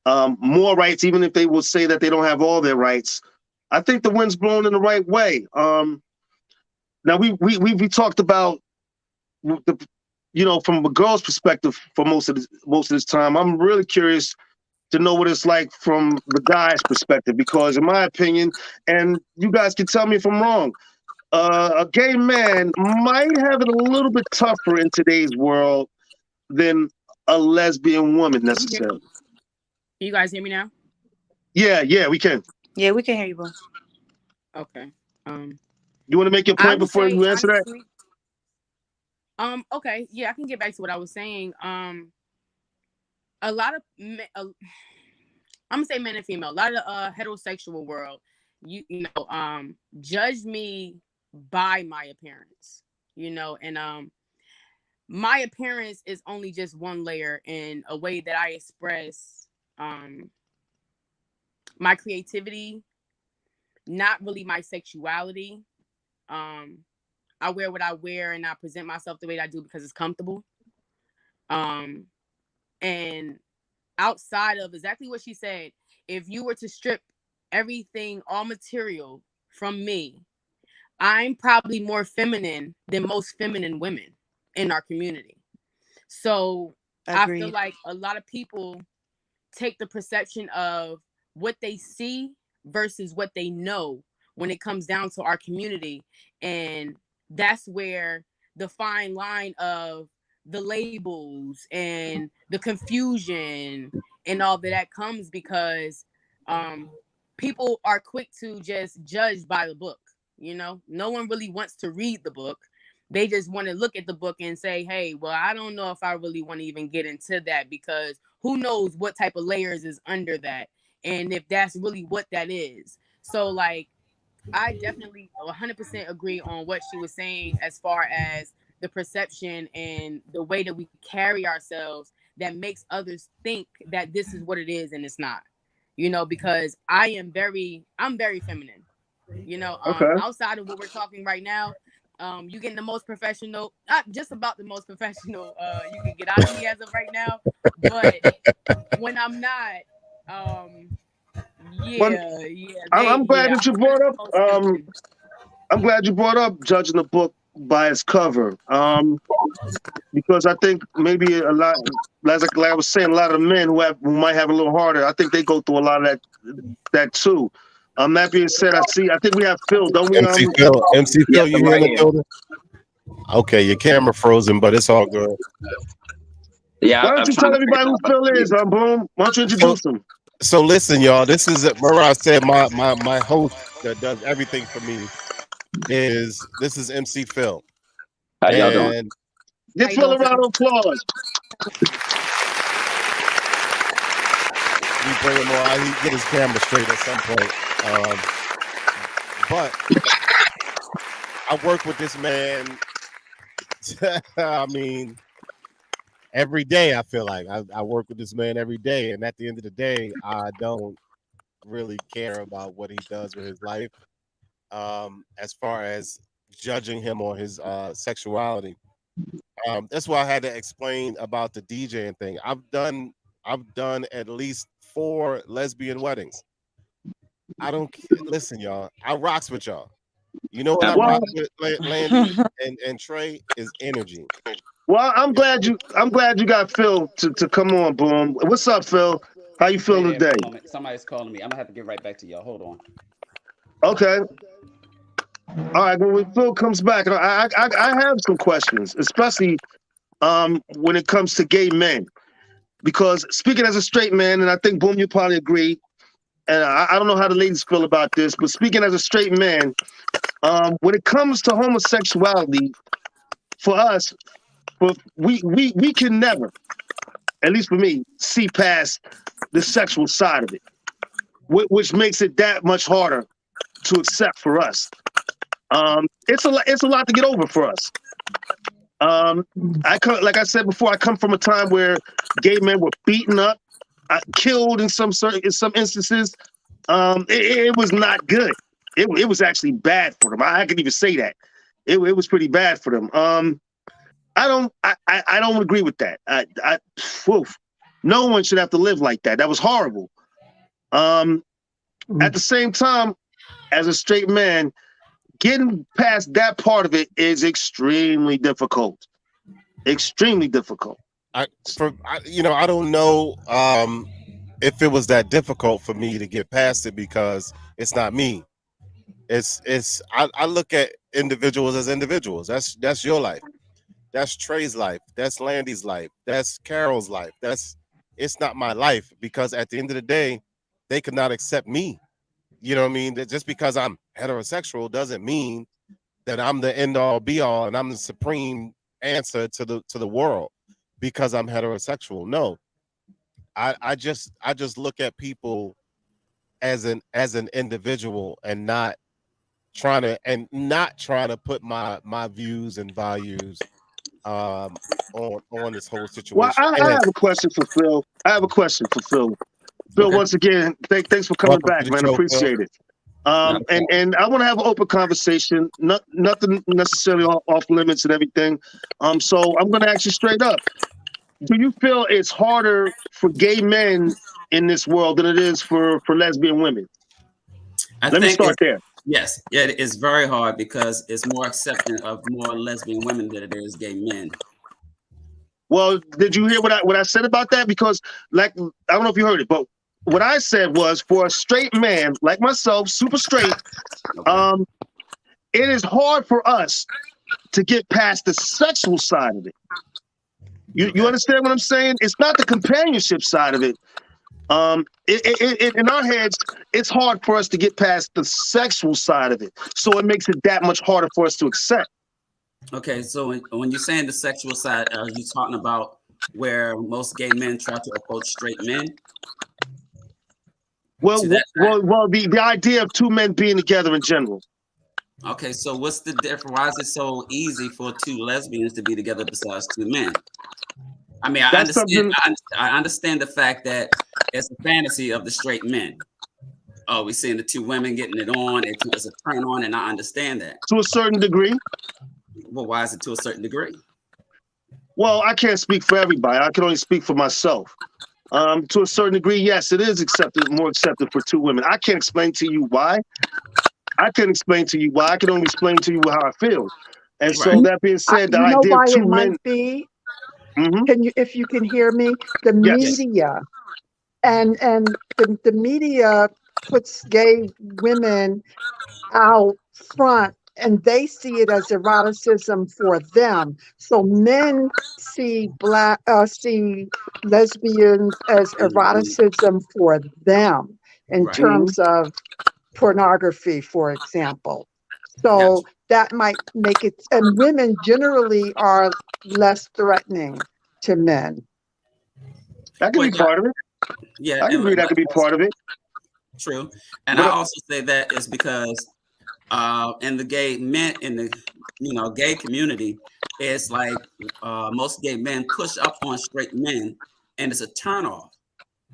more rights, even if they will say that they don't have all their rights. I think the wind's blowing in the right way. Now we talked about the, from a girl's perspective for most of this time. I'm really curious to know what it's like from the guy's perspective, because in my opinion, and you guys can tell me if I'm wrong, a gay man might have it a little bit tougher in today's world than a lesbian woman necessarily. Can you guys hear me now? Yeah, we can. Yeah, we can hear you, bro. Okay. You want to make your I point would before say you answer that? honestly, okay, yeah, I can get back to what I was saying. A lot of I'm gonna say men and female. A lot of heterosexual world, you know, judge me by my appearance, and my appearance is only just one layer in a way that I express my creativity, not really my sexuality. I wear what I wear and I present myself the way that I do because it's comfortable. And outside of exactly what she said, if you were to strip everything, all material from me, I'm probably more feminine than most feminine women in our community. So Agreed. I feel like a lot of people take the perception of what they see versus what they know when it comes down to our community. And that's where the fine line of the labels and the confusion and all that comes, because people are quick to just judge by the book. No one really wants to read the book. They just want to look at the book and say, hey, well, I don't know if I really want to even get into that, because who knows what type of layers is under that, and if that's really what that is. So like, I definitely 100% agree on what she was saying as far as the perception and the way that we carry ourselves that makes others think that this is what it is and it's not. Because I'm very feminine. Okay. Outside of what we're talking right now, you getting the most professional, not just about the most professional you can get out of me as of right now, but when I'm not, Well, I'm glad that you I'm really brought the up. most feminine. I'm glad you brought up judging the book by its cover. Because I think maybe a lot, like I was saying, a lot of the men who might have a little harder, I think they go through a lot of that too. That being said, I think we have Phil, don't we? MC Phil, Yes, you I'm here in right the here. building? Okay, your camera frozen, but it's all good. Yeah, Why don't I'm you trying tell to figure everybody who out about Phil the is? music. Boom. Why don't you So, introduce him? so listen, y'all. This is remember I said my host that does everything for me is this is MC Phil, How y'all doing? and Give How you Phil doing, a round Phil? of applause. we bring him on. He get his camera straight at some point. But I work with this man. I mean, every day. I feel like I work with this man every day, and at the end of the day, I don't really care about what he does with his life. As far as judging him on his sexuality, that's why I had to explain about the DJing thing. I've done at least 4 lesbian weddings. I don't listen, y'all. I rocks with y'all. You know what I rock Well, with, Landy and Trey is energy. I'm glad you got Phil to come on, Boom. What's up, Phil? How you Wait feeling there, one today? moment. Somebody's calling me. I'm gonna have to get right back to y'all. Hold on. Okay. All right. Well, when Phil comes back, I have some questions, especially when it comes to gay men, because speaking as a straight man, and I think Boom, you probably agree, and I don't know how the ladies feel about this, but speaking as a straight man, when it comes to homosexuality, for us, we can never, at least for me, see past the sexual side of it, which makes it that much harder to accept for us. It's a lot to get over for us. Like I said before, I come from a time where gay men were beaten up. killed in some instances. It was not good. It was actually bad for them. I can even say that. It was pretty bad for them. I don't agree with that. No one should have to live like that. That was horrible. At the same time, as a straight man, getting past that part of it is extremely difficult. Extremely difficult. I don't know if it was that difficult for me to get past it because it's not me. I look at individuals as individuals. That's your life. That's Trey's life. That's Landy's life. That's Carol's life. It's not my life, because at the end of the day, they could not accept me. You know what I mean? That just because I'm heterosexual doesn't mean that I'm the end all be all and I'm the supreme answer to the world because I'm heterosexual. No. I just look at people as an individual and not trying to put my views and values on this whole situation. Well, I have a question for Phil. Phil, Okay. once again, thanks for coming back, man. Show, Appreciate it. And I want to have an open conversation. Nothing necessarily off limits and everything. So I'm going to ask you straight up. Do you feel it's harder for gay men in this world than it is for lesbian women? Let me start there. Yes, it is very hard because it's more accepting of more lesbian women than it is gay men. Well, did you hear what I said about that? Because, like, I don't know if you heard it, but what I said was, for a straight man like myself, super straight, it is hard for us to get past the sexual side of it. You understand what I'm saying? It's not the companionship side of it. In our heads, it's hard for us to get past the sexual side of it. So it makes it that much harder for us to accept. Okay, so when you're saying the sexual side, are you talking about where most gay men try to approach straight men? Well, the idea of two men being together in general. Okay, so what's the difference? Why is it so easy for two lesbians to be together besides two men? I mean, I understand the fact that it's a fantasy of the straight men. Oh, we're seeing the two women getting it on. It's a turn on, and I understand that. To a certain degree. Well, why is it to a certain degree? Well, I can't speak for everybody. I can only speak for myself. To a certain degree, yes, it is more accepted for two women. I can't explain to you why. I can only explain to you how I feel. And so that being said, the idea of two men. Might be? If you can hear me, the media and the media puts gay women out front, and they see it as eroticism for them. So men see lesbians as eroticism for them in terms of pornography, for example. So that might make it, and women generally are less threatening to men. That could be part of it. Yeah, I can agree that could be part of it. True. And I also say that is because in the gay men, in the gay community, it's like most gay men push up on straight men, and it's a turnoff.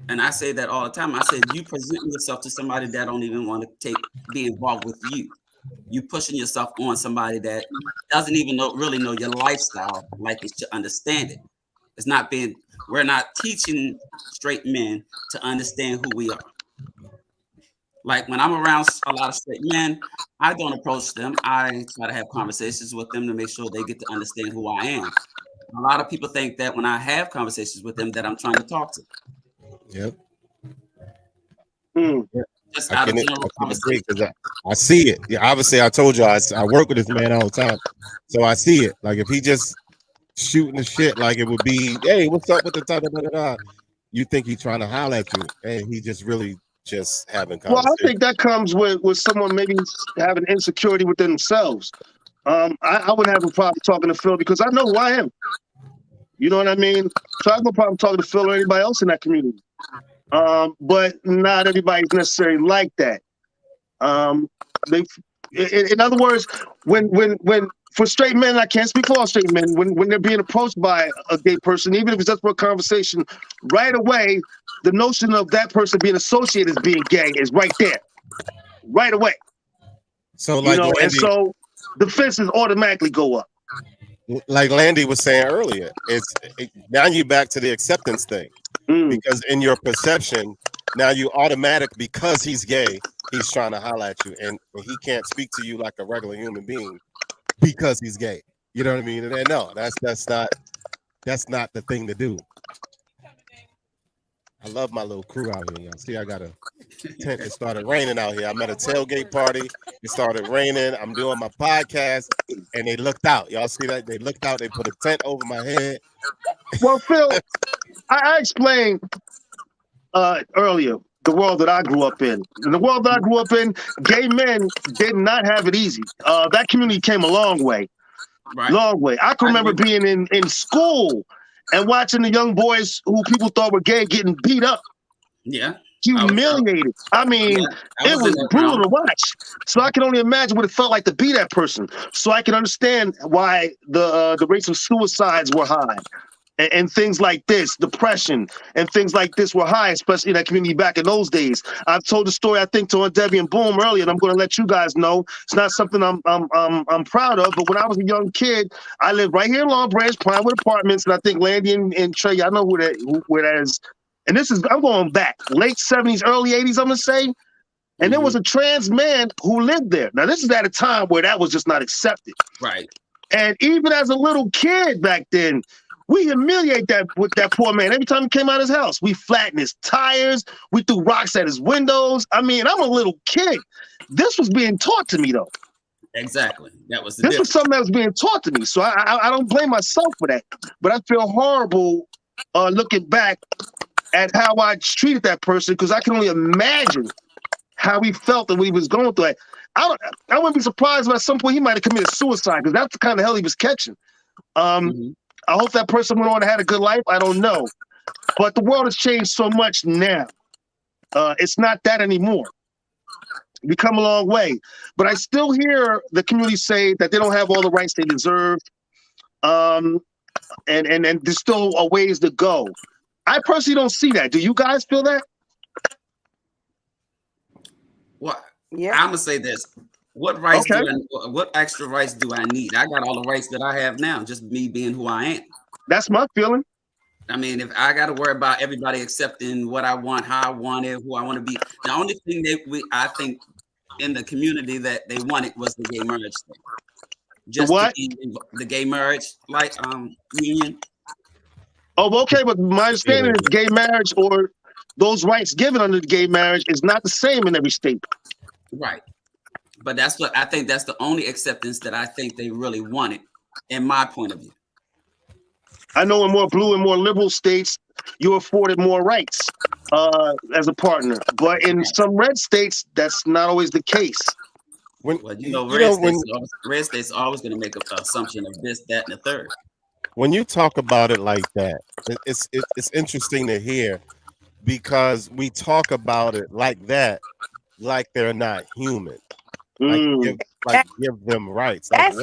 And I say that all the time. I said, you present yourself to somebody that don't even want to be involved with you. You pushing yourself on somebody that doesn't even really know your lifestyle like it should understand it. We're not teaching straight men to understand who we are. Like when I'm around a lot of straight men, I don't approach them. I try to have conversations with them to make sure they get to understand who I am. A lot of people think that when I have conversations with them that I'm trying to talk to. Yep. Just out of general conversation. I see it. Yeah, obviously I told you I work with this man all the time. So I see it. Like if he just shooting the shit like it would be, hey, what's up with the da-da-da-da-da? You think he's trying to holler at you, and he just really just having conversation. Well, I think that comes with someone maybe having insecurity within themselves. I wouldn't have a problem talking to Phil because I know who I am. You know what I mean? So I have no problem talking to Phil or anybody else in that community. But not everybody's necessarily like that. In other words, when for straight men, I can't speak for all straight men, when they're being approached by a gay person, even if it's just for a conversation, right away, the notion of that person being associated as being gay is right there, right away. So, like Landy, and so defenses automatically go up. Like Landy was saying earlier, now you're back to the acceptance thing, because in your perception, now you automatic, because he's gay, he's trying to holler at you, and he can't speak to you like a regular human being because he's gay. You know what I mean? And no, that's not the thing to do. I love my little crew out here, y'all. See, I got a tent. It started raining out here. I'm at a tailgate party. It started raining. I'm doing my podcast, and they looked out. Y'all see that? They looked out. They put a tent over my head. Well, Phil, I explained earlier the world that I grew up in. In the world that I grew up in, gay men did not have it easy. That community came a long way. Right. Long way. I can remember being in school and watching the young boys who people thought were gay getting beat up. Yeah. Humiliated. I mean, it was brutal to watch. So I can only imagine what it felt like to be that person. So I can understand why the rates of suicides were high. And things like this, depression, and things like this were high, especially in that community back in those days. I've told the story, I think, to Debbie and Boom earlier, and I'm going to let you guys know. It's not something I'm proud of, but when I was a young kid, I lived right here in Long Branch, Pinewood Apartments, and I think Landy and Trey, I know where that is. And I'm going back, late 70s, early 80s, I'm going to say. And there was a trans man who lived there. Now, this is at a time where that was just not accepted. Right. And even as a little kid back then, we humiliate that poor man. Every time he came out of his house, we flattened his tires. We threw rocks at his windows. I mean, I'm a little kid. This was being taught to me, though. Exactly. That was this was something that was being taught to me. So I don't blame myself for that. But I feel horrible looking back at how I treated that person, because I can only imagine how he felt and what he was going through. I wouldn't be surprised if at some point he might have committed suicide, because that's the kind of hell he was catching. I hope that person went on and had a good life. I don't know. But the world has changed so much now. It's not that anymore. We've come a long way. But I still hear the community say that they don't have all the rights they deserve. And there's still a ways to go. I personally don't see that. Do you guys feel that? Well, yeah. I'm going to say this. What rights what extra rights do I need? I got all the rights that I have now, just me being who I am. That's my feeling. I mean, if I got to worry about everybody accepting what I want, how I want it, who I want to be, the only thing I think in the community that they wanted was the gay marriage thing. Just what? The gay marriage, like union. Oh, okay, but my understanding is gay marriage, or those rights given under the gay marriage, is not the same in every state. Right. But that's what I think. That's the only acceptance that I think they really wanted, in my point of view. I know in more blue and more liberal states, you're afforded more rights as a partner. But in some red states, that's not always the case. Red states are always going to make an assumption of this, that, and the third. When you talk about it like that, it's interesting to hear, because we talk about it like that, like they're not human. Give them rights. That's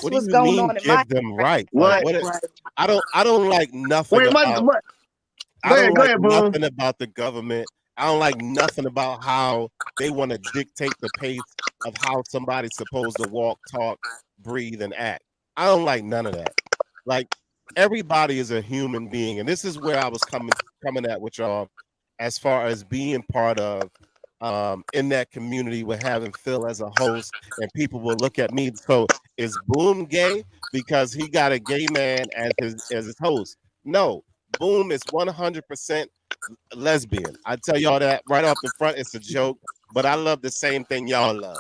what's going on in my give them rights. I don't like nothing about. I don't like nothing about the government. I don't like nothing about how they want to dictate the pace of how somebody's supposed to walk, talk, breathe, and act. I don't like none of that. Like, everybody is a human being, and this is where I was coming at with y'all, as far as being part of. In that community, with having Phil as a host, and people will look at me. So is Boom gay because he got a gay man as his host? No, Boom is 100% lesbian. I tell y'all that right off the front. It's a joke, but I love the same thing y'all love.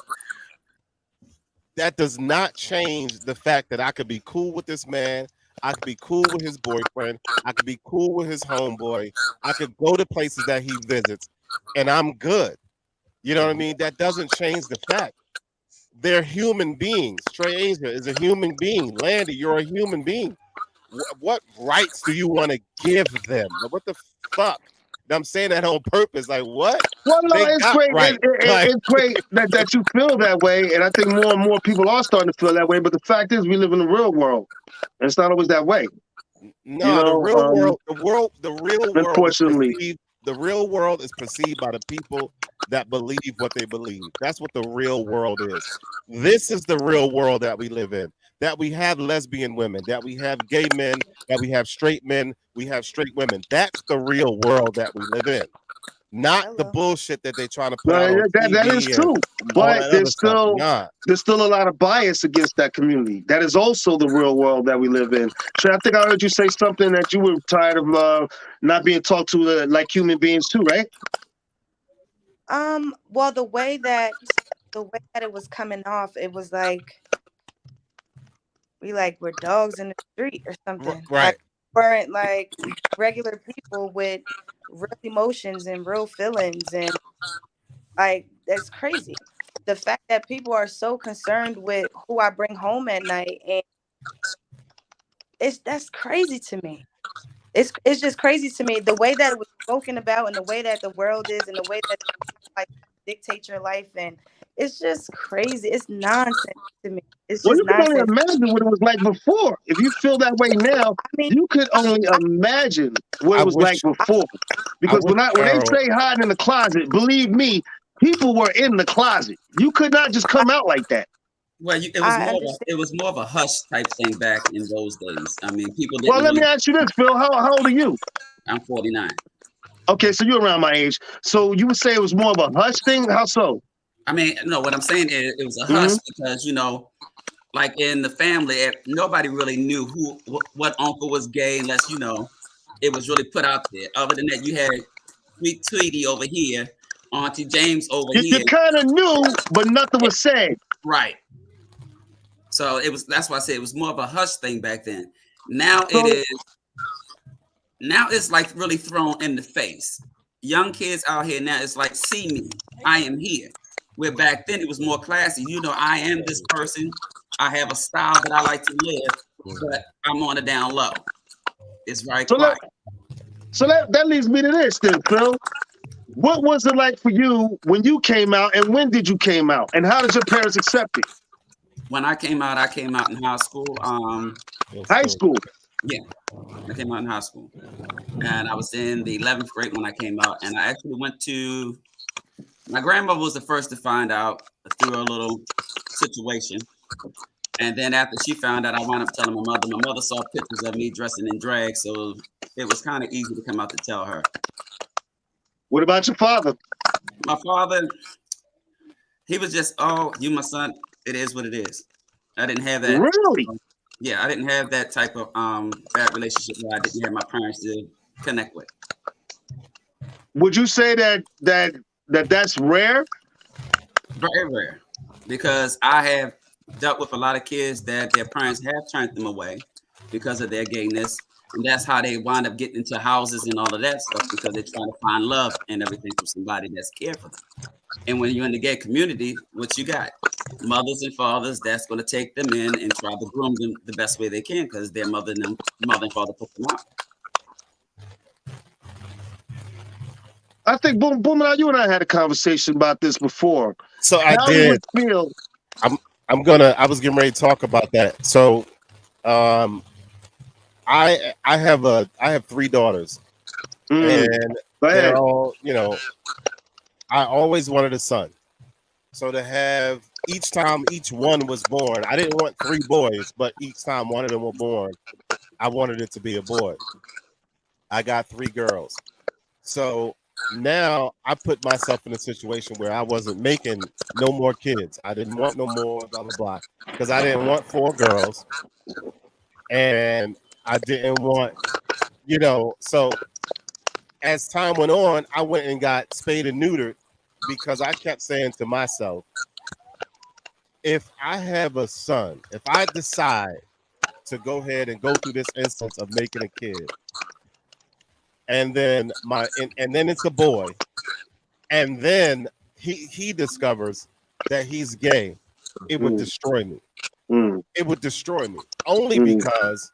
That does not change the fact that I could be cool with this man. I could be cool with his boyfriend. I could be cool with his homeboy. I could go to places that he visits, and I'm good. You know what I mean? That doesn't change the fact. They're human beings. Trey Asia is a human being. Landy, you're a human being. What rights do you want to give them? What the fuck? I'm saying that on purpose. Like what? Well, no, They it's got great. right. Like, It's great that you feel that way, and I think more and more people are starting to feel that way. But the fact is, we live in the real world, and it's not always that way. no, the real world, the real world is unfortunately. perceived. The real world is perceived by the people that believe what they believe. That's what the real world is. This is the real world that we live in. That we have lesbian women, that we have gay men, that we have straight men, we have straight women. That's the real world that we live in. Not the bullshit that they trying to put out on That is TV and true, all but that other stuff. Nah. there's still a lot of bias against that community. That is also the real world that we live in. Trey, I think I heard you say something that you were tired of not being talked to like human beings too, right? Well, the way that it was coming off, it was like we're dogs in the street or something. Right. Like, weren't like regular people with real emotions and real feelings, and like that's crazy. The fact that people are so concerned with who I bring home at night, and that's crazy to me. It's just crazy to me the way that it was spoken about, and the way that the world is, and the way that like dictate your life, and it's just crazy. It's nonsense to me. It's Well, just you can only nonsense. imagine what it was like before. If you feel that way now, I mean, you could only imagine what it was like before. Because when they say hide in the closet, believe me, people were in the closet. You could not just come out like that. Well, it was more of a hush type thing back in those days. I mean, people didn't. Well, let me ask you this, Phil. How old are you? I'm 49. Okay, so you're around my age. So you would say it was more of a hush thing? How so? I mean, no, what I'm saying is it was a hush because, like in the family, nobody really knew what uncle was gay unless, it was really put out there. Other than that, you had Sweet Tweety over here, Auntie James over here. You kind of knew, but nothing was said. Right. So that's why I say it was more of a hush thing back then. Now it's like really thrown in the face. Young kids out here now, it's like, see me, I am here. Where back then it was more classy. I am this person. I have a style that I like to live, but I'm on the down low. It's very quiet. So that leads me to this then, Phil. What was it like for you when you came out, and when did you came out, and how did your parents accept it? When I came out in high school. High school? Yeah, I came out in high school. And I was in the 11th grade when I came out. And I actually went to, my grandmother was the first to find out through a little situation. And then after she found out, I wound up telling my mother. My mother saw pictures of me dressing in drag, so it was kind of easy to come out to tell her. What about your father? My father, he was just, oh, you my son. It is what it is. I didn't have that. Really? Yeah, I didn't have that type of that relationship where I didn't have my parents to connect with. Would you say that's rare? Very rare, because I have dealt with a lot of kids that their parents have turned them away because of their gayness, and that's how they wind up getting into houses and all of that stuff, because they're trying to find love and everything from somebody that's care for them. And when you're in the gay community, what you got? Mothers and fathers that's going to take them in and try to groom them the best way they can, because their mother and father put them out. I think Boom, you and I had a conversation about this before. So I did. I was getting ready to talk about that. So I have 3 daughters. And they're all, I always wanted a son. So to have each time each one was born, I didn't want 3 boys, but each time one of them were born, I wanted it to be a boy. I got 3 girls. So now I put myself in a situation where I wasn't making no more kids. I didn't want no more, blah, blah, blah, because I didn't want 4 girls. And I didn't want, so as time went on, I went and got spayed and neutered, because I kept saying to myself, if I have a son, if I decide to go ahead and go through this instance of making a kid, and then and then it's a boy, and then he discovers that he's gay, it would destroy me. It would destroy me, only because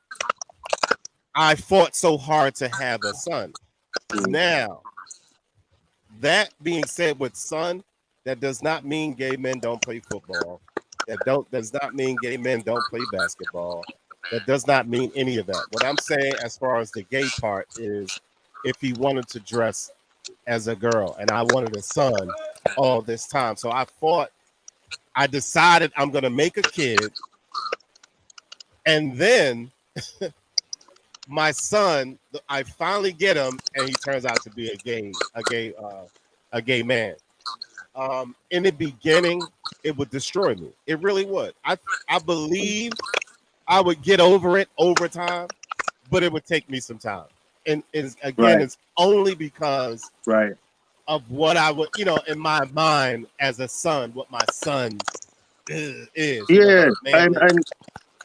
I fought so hard to have a son. Now that being said, with son, that does not mean gay men don't play football. Does not mean gay men don't play basketball. That does not mean any of that. What I'm saying as far as the gay part is if he wanted to dress as a girl and I wanted a son all this time. So I decided I'm gonna make a kid, and then my son, I finally get him, and he turns out to be a gay man. In the beginning, it would destroy me. It really would. I believe I would get over it over time, but it would take me some time. And it's only because of what I would, in my mind as a son, what my son is. Yeah, and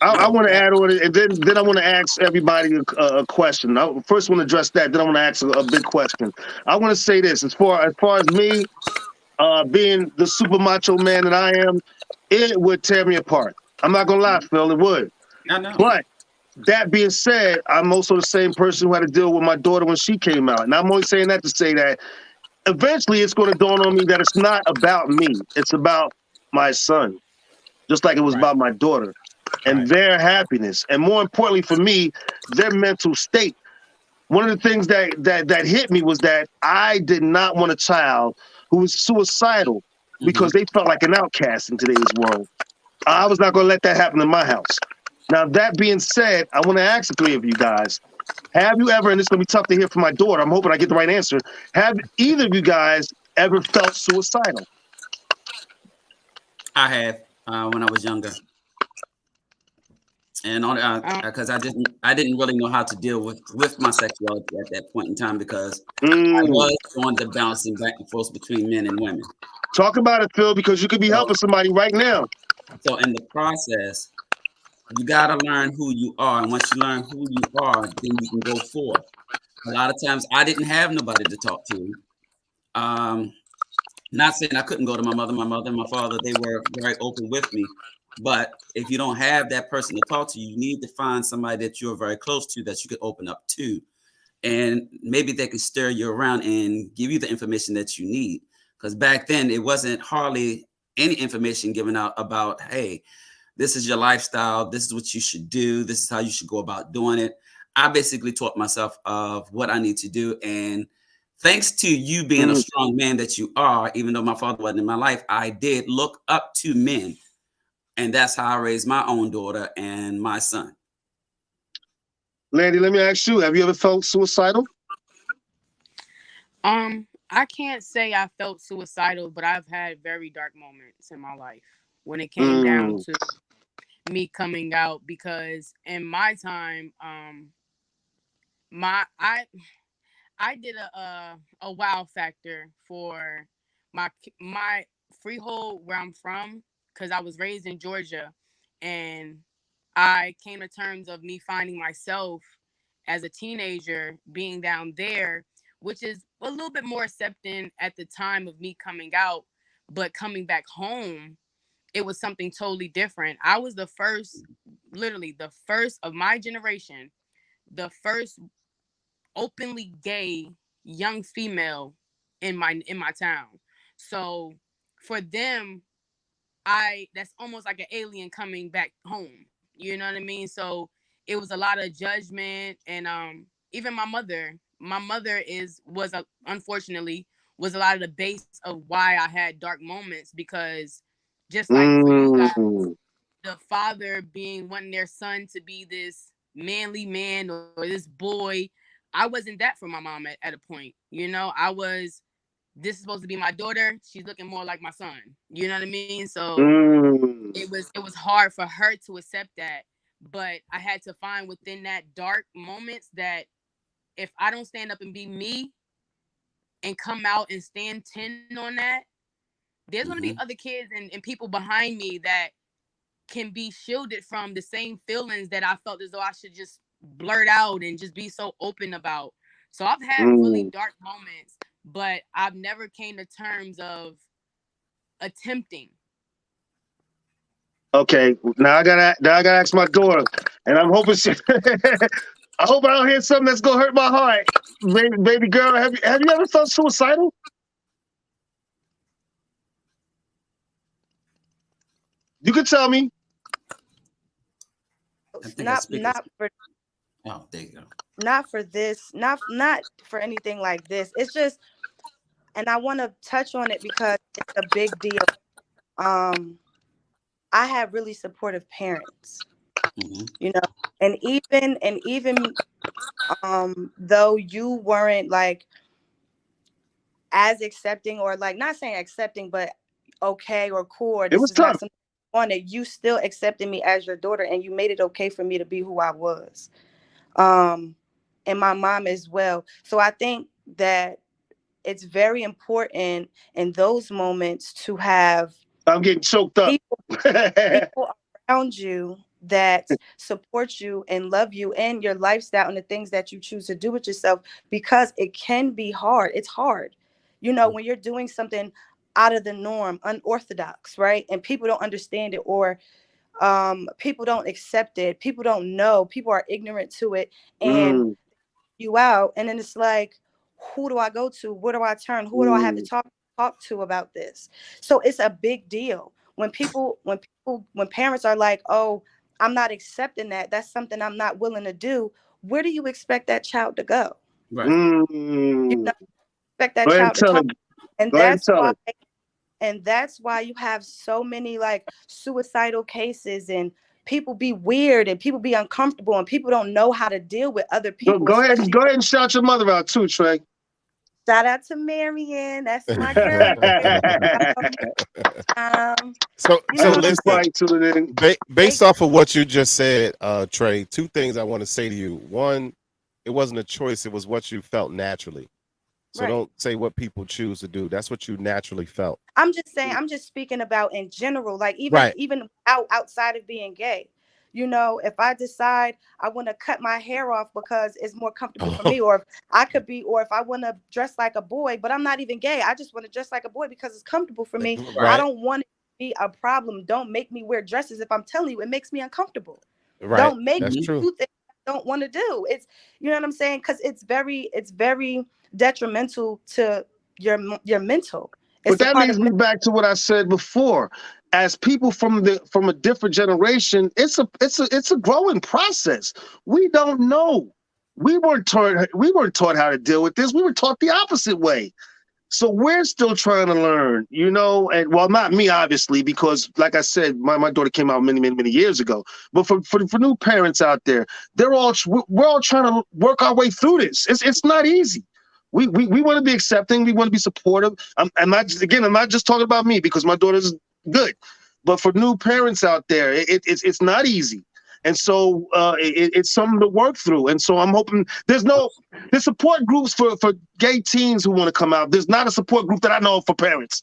I want to add on it, and then I want to ask everybody a question. I first want to address that, then I want to ask a big question. I want to say this: as far as me, being the super macho man that I am, it would tear me apart. I'm not gonna lie, Phil, it would. I know. But that being said, I'm also the same person who had to deal with my daughter when she came out, and I'm only saying that to say that eventually it's going to dawn on me that it's not about me; it's about my son, just like it was about my daughter and their happiness, and more importantly for me, their mental state. One of the things that hit me was that I did not want a child who was suicidal because they felt like an outcast in today's world. I was not going to let that happen in my house. Now, that being said, I want to ask the three of you guys, have you ever, and it's going to be tough to hear from my daughter, I'm hoping I get the right answer, have either of you guys ever felt suicidal? I have when I was younger. And because I didn't really know how to deal with my sexuality at that point in time, because I was on the bouncing back and forth between men and women. Talk about it, Phil, because you could be helping somebody right now. So in the process, you got to learn who you are, and once you learn who you are, then you can go forth. A lot of times, I didn't have nobody to talk to. Not saying I couldn't go to my mother and my father; they were very open with me. But if you don't have that person to talk to, you need to find somebody that you're very close to that you can open up to. And maybe they can stir you around and give you the information that you need. Because back then, it wasn't hardly any information given out about, hey, this is your lifestyle. This is what you should do. This is how you should go about doing it. I basically taught myself of what I need to do. And thanks to you being a strong man that you are, even though my father wasn't in my life, I did look up to men. And that's how I raised my own daughter and my son. Landy, let me ask you, have you ever felt suicidal? I can't say I felt suicidal, but I've had very dark moments in my life when it came down to me coming out, because in my time, I did a wow factor for my freehold where I'm from, because I was raised in Georgia, and I came to terms of me finding myself as a teenager being down there, which is a little bit more accepting at the time of me coming out, but coming back home, it was something totally different. I was the first, literally the first of my generation, the first openly gay young female in my town. So for them, that's almost like an alien coming back home. You know what I mean? So it was a lot of judgment, and even my mother unfortunately was a lot of the base of why I had dark moments, because just like for you guys, the father wanting their son to be this manly man or this boy, I wasn't that for my mom at a point. You know, this is supposed to be my daughter. She's looking more like my son. You know what I mean? So it was hard for her to accept that. But I had to find within that dark moments that if I don't stand up and be me and come out and stand 10 on that, there's going to be other kids and people behind me that can be shielded from the same feelings that I felt as though I should just blurt out and just be so open about. So I've had really dark moments, but I've never came to terms of attempting. Okay, now I gotta ask my daughter, and I'm hoping I hope I don't hear something that's gonna hurt my heart. Baby girl, have you ever felt suicidal? You can tell me. Not for. Oh, there you go. Not for this. Not for anything like this. It's just, and I want to touch on it because it's a big deal. I have really supportive parents. You know, and even though you weren't like as accepting, or like not saying accepting, but okay or cool, or It this was is not tough. something you wanted, you still accepted me as your daughter, and you made it okay for me to be who I was. And my mom as well. So I think that it's very important in those moments to have I'm getting choked up. people around you that support you and love you and your lifestyle and the things that you choose to do with yourself, because it can be hard. It's hard, you know, when you're doing something out of the norm, unorthodox, right? And people don't understand it, or people don't accept it, people don't know, people are ignorant to it, and you out, and then it's like, who do I go to? Where do I turn? Who do I have to talk to about this? So it's a big deal when parents are like, oh, I'm not accepting that. That's something I'm not willing to do. Where do you expect that child to go? Right. You don't expect that Go ahead and child to tell talk. it. And Go ahead and that's tell why it. you have so many like suicidal cases, and people be weird and people be uncomfortable, and people don't know how to deal with other people, Go ahead especially. and shout your mother out too, Trey. Shout out to Marion. That's my girl. So listen, based off of what you just said, Trey, two things I want to say to you. One, it wasn't a choice, it was what you felt naturally. So don't say what people choose to do. That's what you naturally felt. I'm just saying, I'm just speaking about in general, like even outside of being gay. You know, if I decide I want to cut my hair off because it's more comfortable for me, or if I want to dress like a boy, but I'm not even gay, I just want to dress like a boy because it's comfortable for me. Right. I don't want it to be a problem. Don't make me wear dresses if I'm telling you it makes me uncomfortable. Right. Don't make That's me true. do things I don't want to do. It's, you know what I'm saying? Because it's very detrimental to your mental. But that leads me back to what I said before. As people from a different generation, it's a growing process. We don't know. We weren't taught how to deal with this. We were taught the opposite way. So we're still trying to learn, you know, and well, not me, obviously, because like I said, my daughter came out many years ago. But for new parents out there, we're all trying to work our way through this. It's not easy. We want to be accepting. We want to be supportive. I'm not just talking about me because my daughter's good. But for new parents out there, it's not easy. And so it's something to work through. And so I'm hoping there's support groups for gay teens who want to come out. There's not a support group that I know of for parents.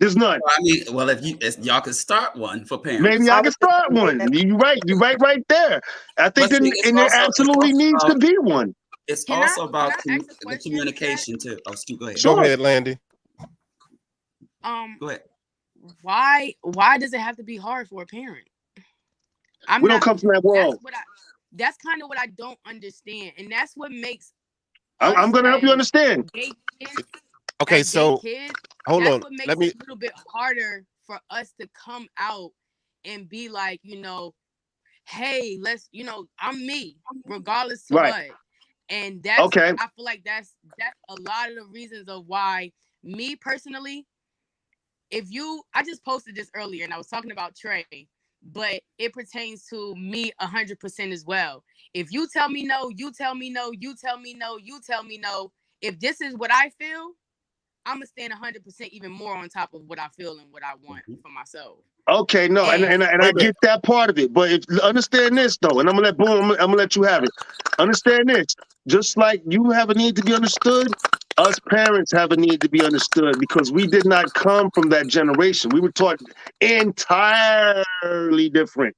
There's none. Well, I mean, well, if y'all could start one for parents. Maybe I can start one. You're right there. I think there absolutely needs to be one. It's also about the communication too. Oh, Stu, go ahead. Go ahead, Landy. Go ahead. Why does it have to be hard for a parent? We don't come from that world. That's kind of what I don't understand, and that's what makes. I'm going to help you understand. Okay, so hold on. What makes it a little bit harder for us to come out and be like, you know, hey, let's, you know, I'm me, regardless to what. And that's okay. I feel like that's a lot of the reasons of why me personally, I just posted this earlier and I was talking about Trey, but it pertains to me 100% as well. If you tell me no, you tell me no, you tell me no, you tell me no. If this is what I feel, I'm gonna stand 100% even more on top of what I feel and what I want for myself. Okay, no, and I get that part of it, but understand this though, and I'm gonna let you have it. Understand this, just like you have a need to be understood, us parents have a need to be understood because we did not come from that generation. We were taught entirely different.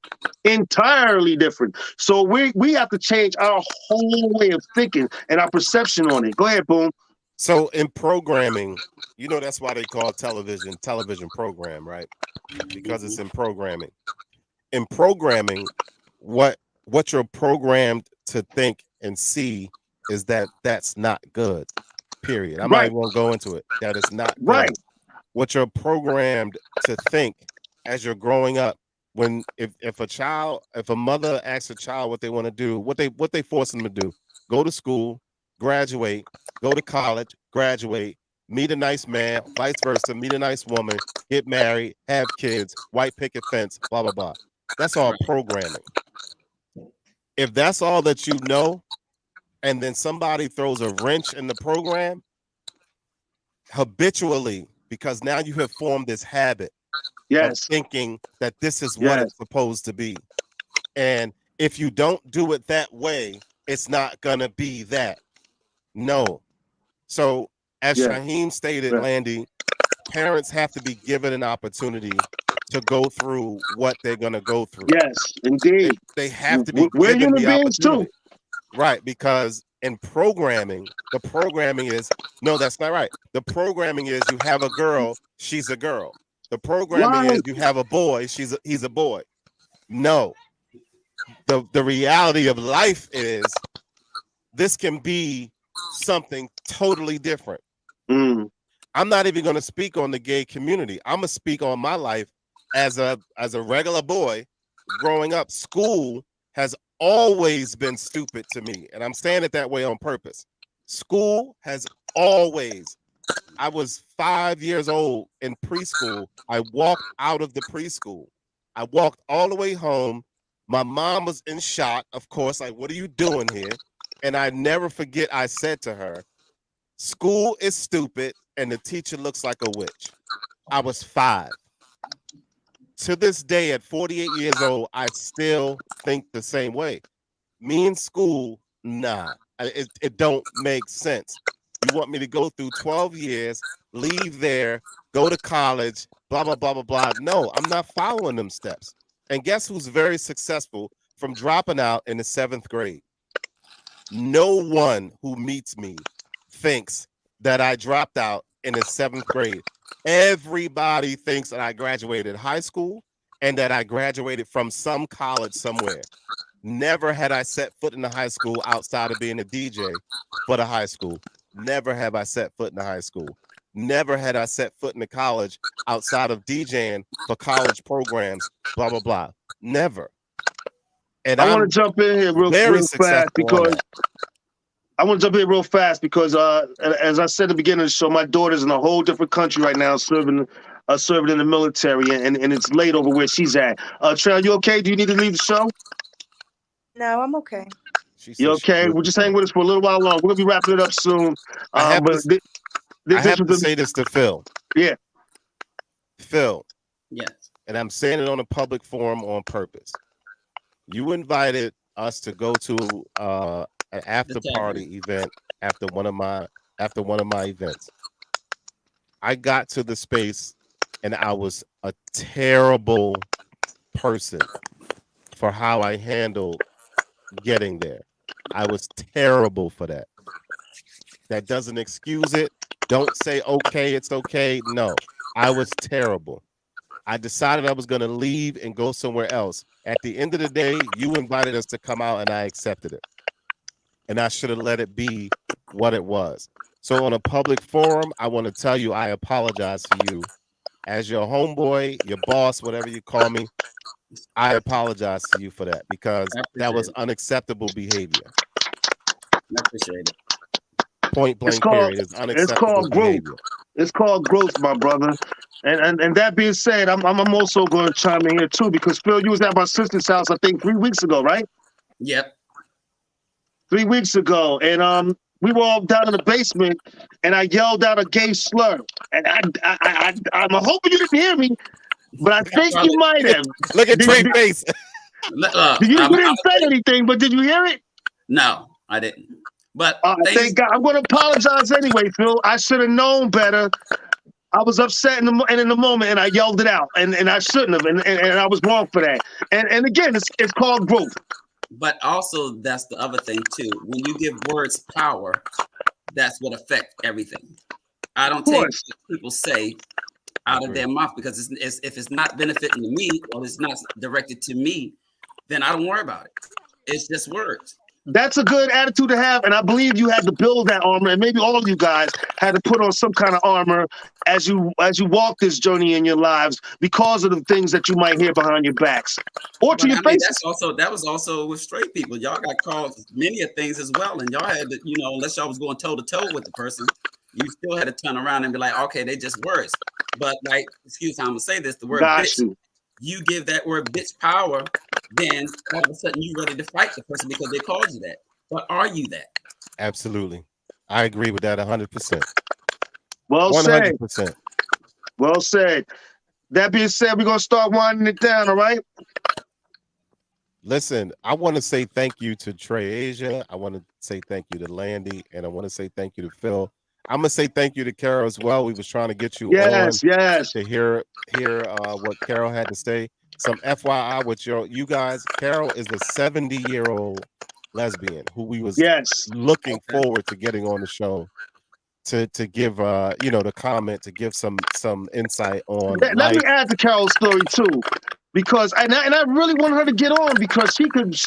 So we have to change our whole way of thinking and our perception on it. Go ahead, Boom. So in programming, you know, that's why they call television program, right? Because it's in programming. In programming, what you're programmed to think and see is that that's not good. Period. I'm not even gonna go into it. That is not good. What you're programmed to think as you're growing up. When if a mother asks a child what they want to do, what they force them to do, go to school, graduate, go to college, graduate, meet a nice man, vice versa, meet a nice woman, get married, have kids, white picket fence, blah blah blah. That's all programming. If that's all that you know, and then somebody throws a wrench in the program habitually, because now you have formed this habit of thinking that this is what it's supposed to be. And if you don't do it that way, it's not gonna be that. No. So as Shaheem stated, Landy, parents have to be given an opportunity to go through what they're gonna go through. Yes, indeed. They have to be We're given human the beings opportunity. too. Right, because in programming, the programming is no, that's not right. The programming is you have a girl, she's a girl. The programming is you have a boy, he's a boy. No. The reality of life is this can be something totally different. I'm not even going to speak on the gay community. I'm going to speak on my life as a regular boy growing up. School has always been stupid to me, and I'm saying it that way on purpose. School has always. I was 5 years old in preschool. I walked out of the preschool. I walked all the way home. My mom was in shock, of course, like, what are you doing here? And I never forget I said to her, school is stupid and the teacher looks like a witch. I was 5. To this day, at 48 years old, I still think the same way. Me in school, nah, it don't make sense. You want me to go through 12 years, leave there, go to college, blah, blah, blah, blah, blah. No, I'm not following them steps. And guess who's very successful from dropping out in the 7th grade? No one who meets me thinks that I dropped out in the 7th grade. Everybody thinks that I graduated high school and that I graduated from some college somewhere. Never had I set foot in the high school outside of being a DJ for the high school. Never have I set foot in the high school. Never had I set foot in the college outside of DJing for college programs, blah, blah, blah. Never. And I want to jump in here real fast because as I said at the beginning of the show, my daughter's in a whole different country right now, serving in the military, and it's late over where she's at. Trey, you okay? Do you need to leave the show? No, I'm okay. You okay? We'll just hang with us for a little while longer. We're gonna be wrapping it up soon. I have to say this to Phil. Yeah. Phil. Yes. And I'm saying it on a public forum on purpose. You invited us to go to an after party event after one of my events. I got to the space and I was a terrible person for how I handled getting there. I was terrible for that. That doesn't excuse it. Don't say, okay, it's okay. No, I was terrible. I decided I was going to leave and go somewhere else. At the end of the day, you invited us to come out and I accepted it. And I should have let it be what it was. So on a public forum, I want to tell you, I apologize to you. As your homeboy, your boss, whatever you call me, I apologize to you for that because that was unacceptable behavior. I appreciate it. Point blank period is unacceptable behavior. It's called growth, my brother. And that being said, I'm also going to chime in here too because Phil, you was at my sister's house I think 3 weeks ago, right? Yep. 3 weeks ago, and we were all down in the basement, and I yelled out a gay slur, and I'm hoping you didn't hear me, but I think you might have. Look at Trey's face. You didn't say anything, but did you hear it? No, I didn't. But thank God. I'm going to apologize anyway, Phil. I should have known better. I was upset in the moment, and I yelled it out, and I shouldn't have, and I was wrong for that. And again, it's called growth. But also, that's the other thing too. When you give words power, that's what affects everything. I don't take what people say out of their mouth because if it's not benefiting to me or it's not directed to me, then I don't worry about it. It's just words. That's a good attitude to have, and I believe you had to build that armor, and maybe all of you guys had to put on some kind of armor as you walk this journey in your lives because of the things that you might hear behind your backs or to your faces. That was also with straight people. Y'all got called many of things as well, and y'all had to, unless y'all was going toe to toe with the person, you still had to turn around and be like, okay, they just words. But like, excuse me, I'm gonna say this: the word bitch. You give that word bitch power, then all of a sudden you ready to fight the person because they called you that. But are you that? Absolutely. I agree with that 100%. Well 100%. said. Well said. That being said, we're going to start winding it down, all right? Listen, I want to say thank you to Trey Asia. I want to say thank you to Landy, and I want to say thank you to Phil. I'm gonna say thank you to Carol as well. We was trying to get you on to hear what Carol had to say. Some FYI with you guys, Carol is a 70-year-old lesbian who we was looking forward to getting on the show to give the comment, to give some insight on life. Let me add to Carol's story too, because I really want her to get on because she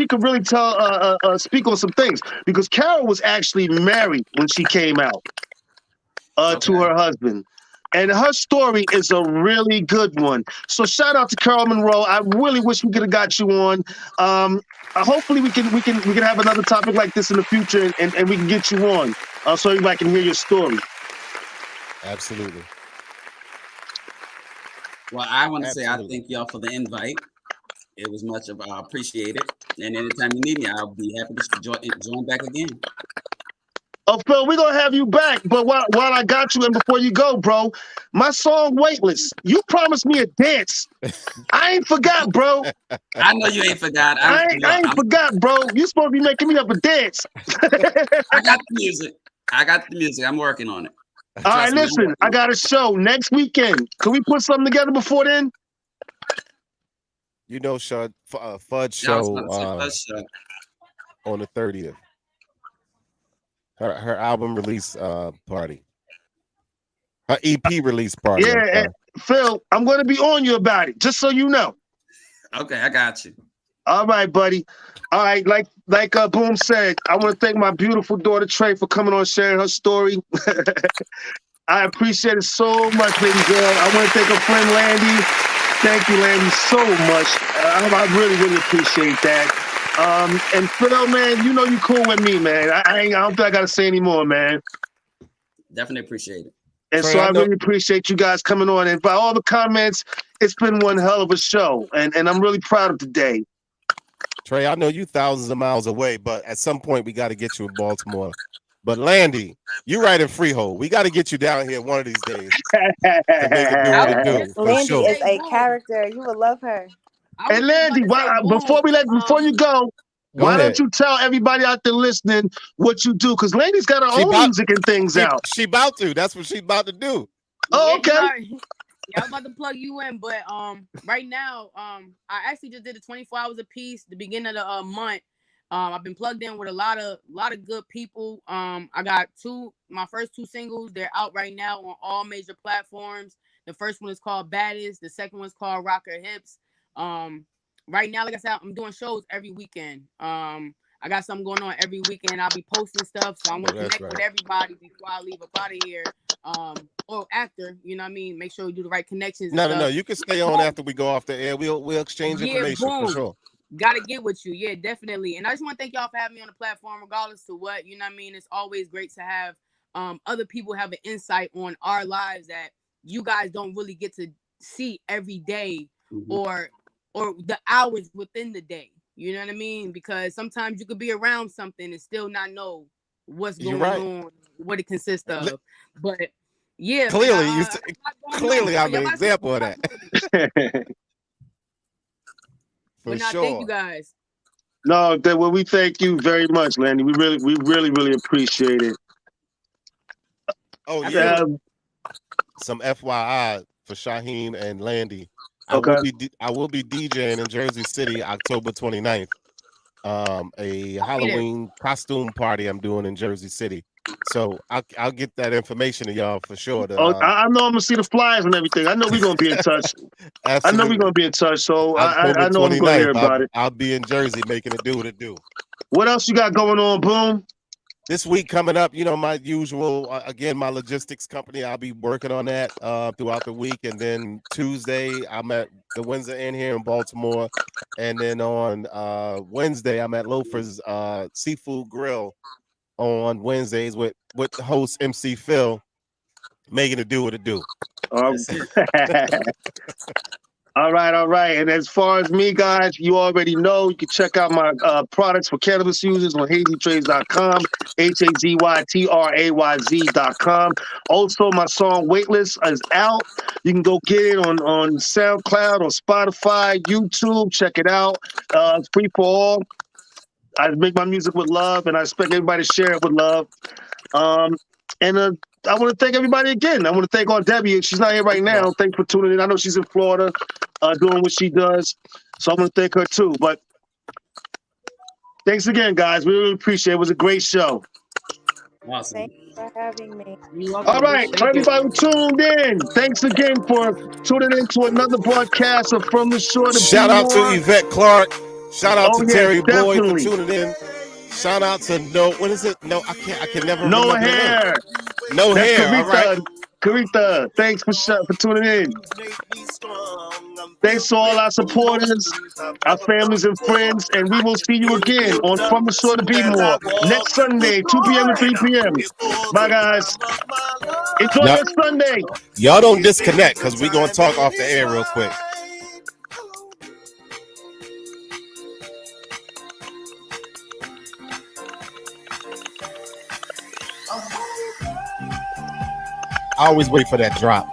could really tell speak on some things, because Carol was actually married when she came out to her husband. And her story is a really good one. So shout out to Carol Monroe. I really wish we could have got you on. Hopefully we can have another topic like this in the future, and we can get you on so everybody can hear your story. Absolutely. Well, I want to say I thank y'all for the invite. It was much appreciated. And anytime you need me, I'll be happy to join back again. Oh, Phil, we're going to have you back. But while I got you, and before you go, bro, my song, Weightless, you promised me a dance. I ain't forgot, bro. I know you ain't forgot. I ain't forgot, bro. You supposed to be making me up a dance. I got the music. I'm working on it. All right, listen, I got a show next weekend. Can we put something together before then? Fudge show on the 30th. Her album release party. Her EP release party. Yeah, Phil, I'm going to be on you about it, just so you know. Okay, I got you. All right, buddy. All right, like Boom said, I want to thank my beautiful daughter Trey for coming on, sharing her story. I appreciate it so much, baby girl. I want to thank her friend Landy. Thank you, Landy, so much. I really, really appreciate that. And Phil, man, you know you cool with me, man. I don't think I got to say any more, man. Definitely appreciate it. And Trey, so I really appreciate you guys coming on. And by all the comments, it's been one hell of a show. And I'm really proud of today. Trey, I know you thousands of miles away, but at some point we got to get you in Baltimore. But Landy, you right in Freehold. We got to get you down here one of these days to make it do what it do. Landy is a character. You would love her. And Landy, before you go, why don't you tell everybody out there listening what you do? Because Landy's got her own music and things out. She about to. That's what she's about to do. Oh, okay. Yeah, I'm about to plug you in, but right now, I actually just did a 24 hours a piece the beginning of the month. I've been plugged in with a lot of good people. I got my first 2 singles. They're out right now on all major platforms. The first one is called Baddest. The second one is called Rock Her Hips. Right now, like I said, I'm doing shows every weekend. I got something going on every weekend. I'll be posting stuff, so I'm gonna connect with everybody before I leave up out of here. Or after, you know what I mean? Make sure you do the right connections. No. You can stay on after we go off the air. We'll exchange information for sure. Gotta get with you. Yeah, definitely. And I just want to thank y'all for having me on the platform, regardless to what, you know what I mean? It's always great to have other people have an insight on our lives that you guys don't really get to see every day, or the hours within the day. You know what I mean? Because sometimes you could be around something and still not know what's going on, what it consists of. But yeah, clearly, I'm an example of that. For sure. Thank you guys. No, we thank you very much, Landy. We really appreciate it. Oh yeah. Some FYI for Shaheen and Landy. I will be DJing in Jersey City October 29th. A Halloween costume party I'm doing in Jersey City. So I'll get that information to y'all for sure. I know I'm gonna see the flyers and everything. I know we're gonna be in touch. Absolutely. I know we're gonna be in touch. So October I know I'm gonna hear about it. I'll be in Jersey making it do what it do. What else you got going on, Boom? This week coming up, you know, my usual, again, my logistics company. I'll be working on that throughout the week. And then Tuesday, I'm at the Windsor Inn here in Baltimore. And then on Wednesday, I'm at Loafer's Seafood Grill on Wednesdays with the host MC Phil, making it do what it do. All right. And as far as me, guys, you already know you can check out my products for cannabis users on hazytrades.com, HAZYTRAYZ.com. Also, my song Weightless is out. You can go get it on SoundCloud, on Spotify, YouTube. Check it out. It's free for all. I make my music with love, and I expect everybody to share it with love. I want to thank everybody again. I want to thank Aunt Debbie. She's not here right now. Thanks for tuning in. I know she's in Florida doing what she does. So I want to thank her too. But thanks again, guys. We really appreciate it. It was a great show. Awesome. Thanks for having me. All right, everybody who tuned in, thanks again for tuning in to another broadcast of From the Shore to Shout out to Yvette Clark. Shout out to Terry Boyd for tuning in. Shout out to what is it? No, I can never remember. Hair. No That's hair. Carita. All right. Carita, thanks for tuning in. Thanks to all our supporters, our families and friends, and we will see you again on From the Shore to Be More next Sunday, 2 p.m. to 3 p.m. Bye, guys. Enjoy your Sunday. Y'all don't disconnect because we're going to talk off the air real quick. I always wait for that drop.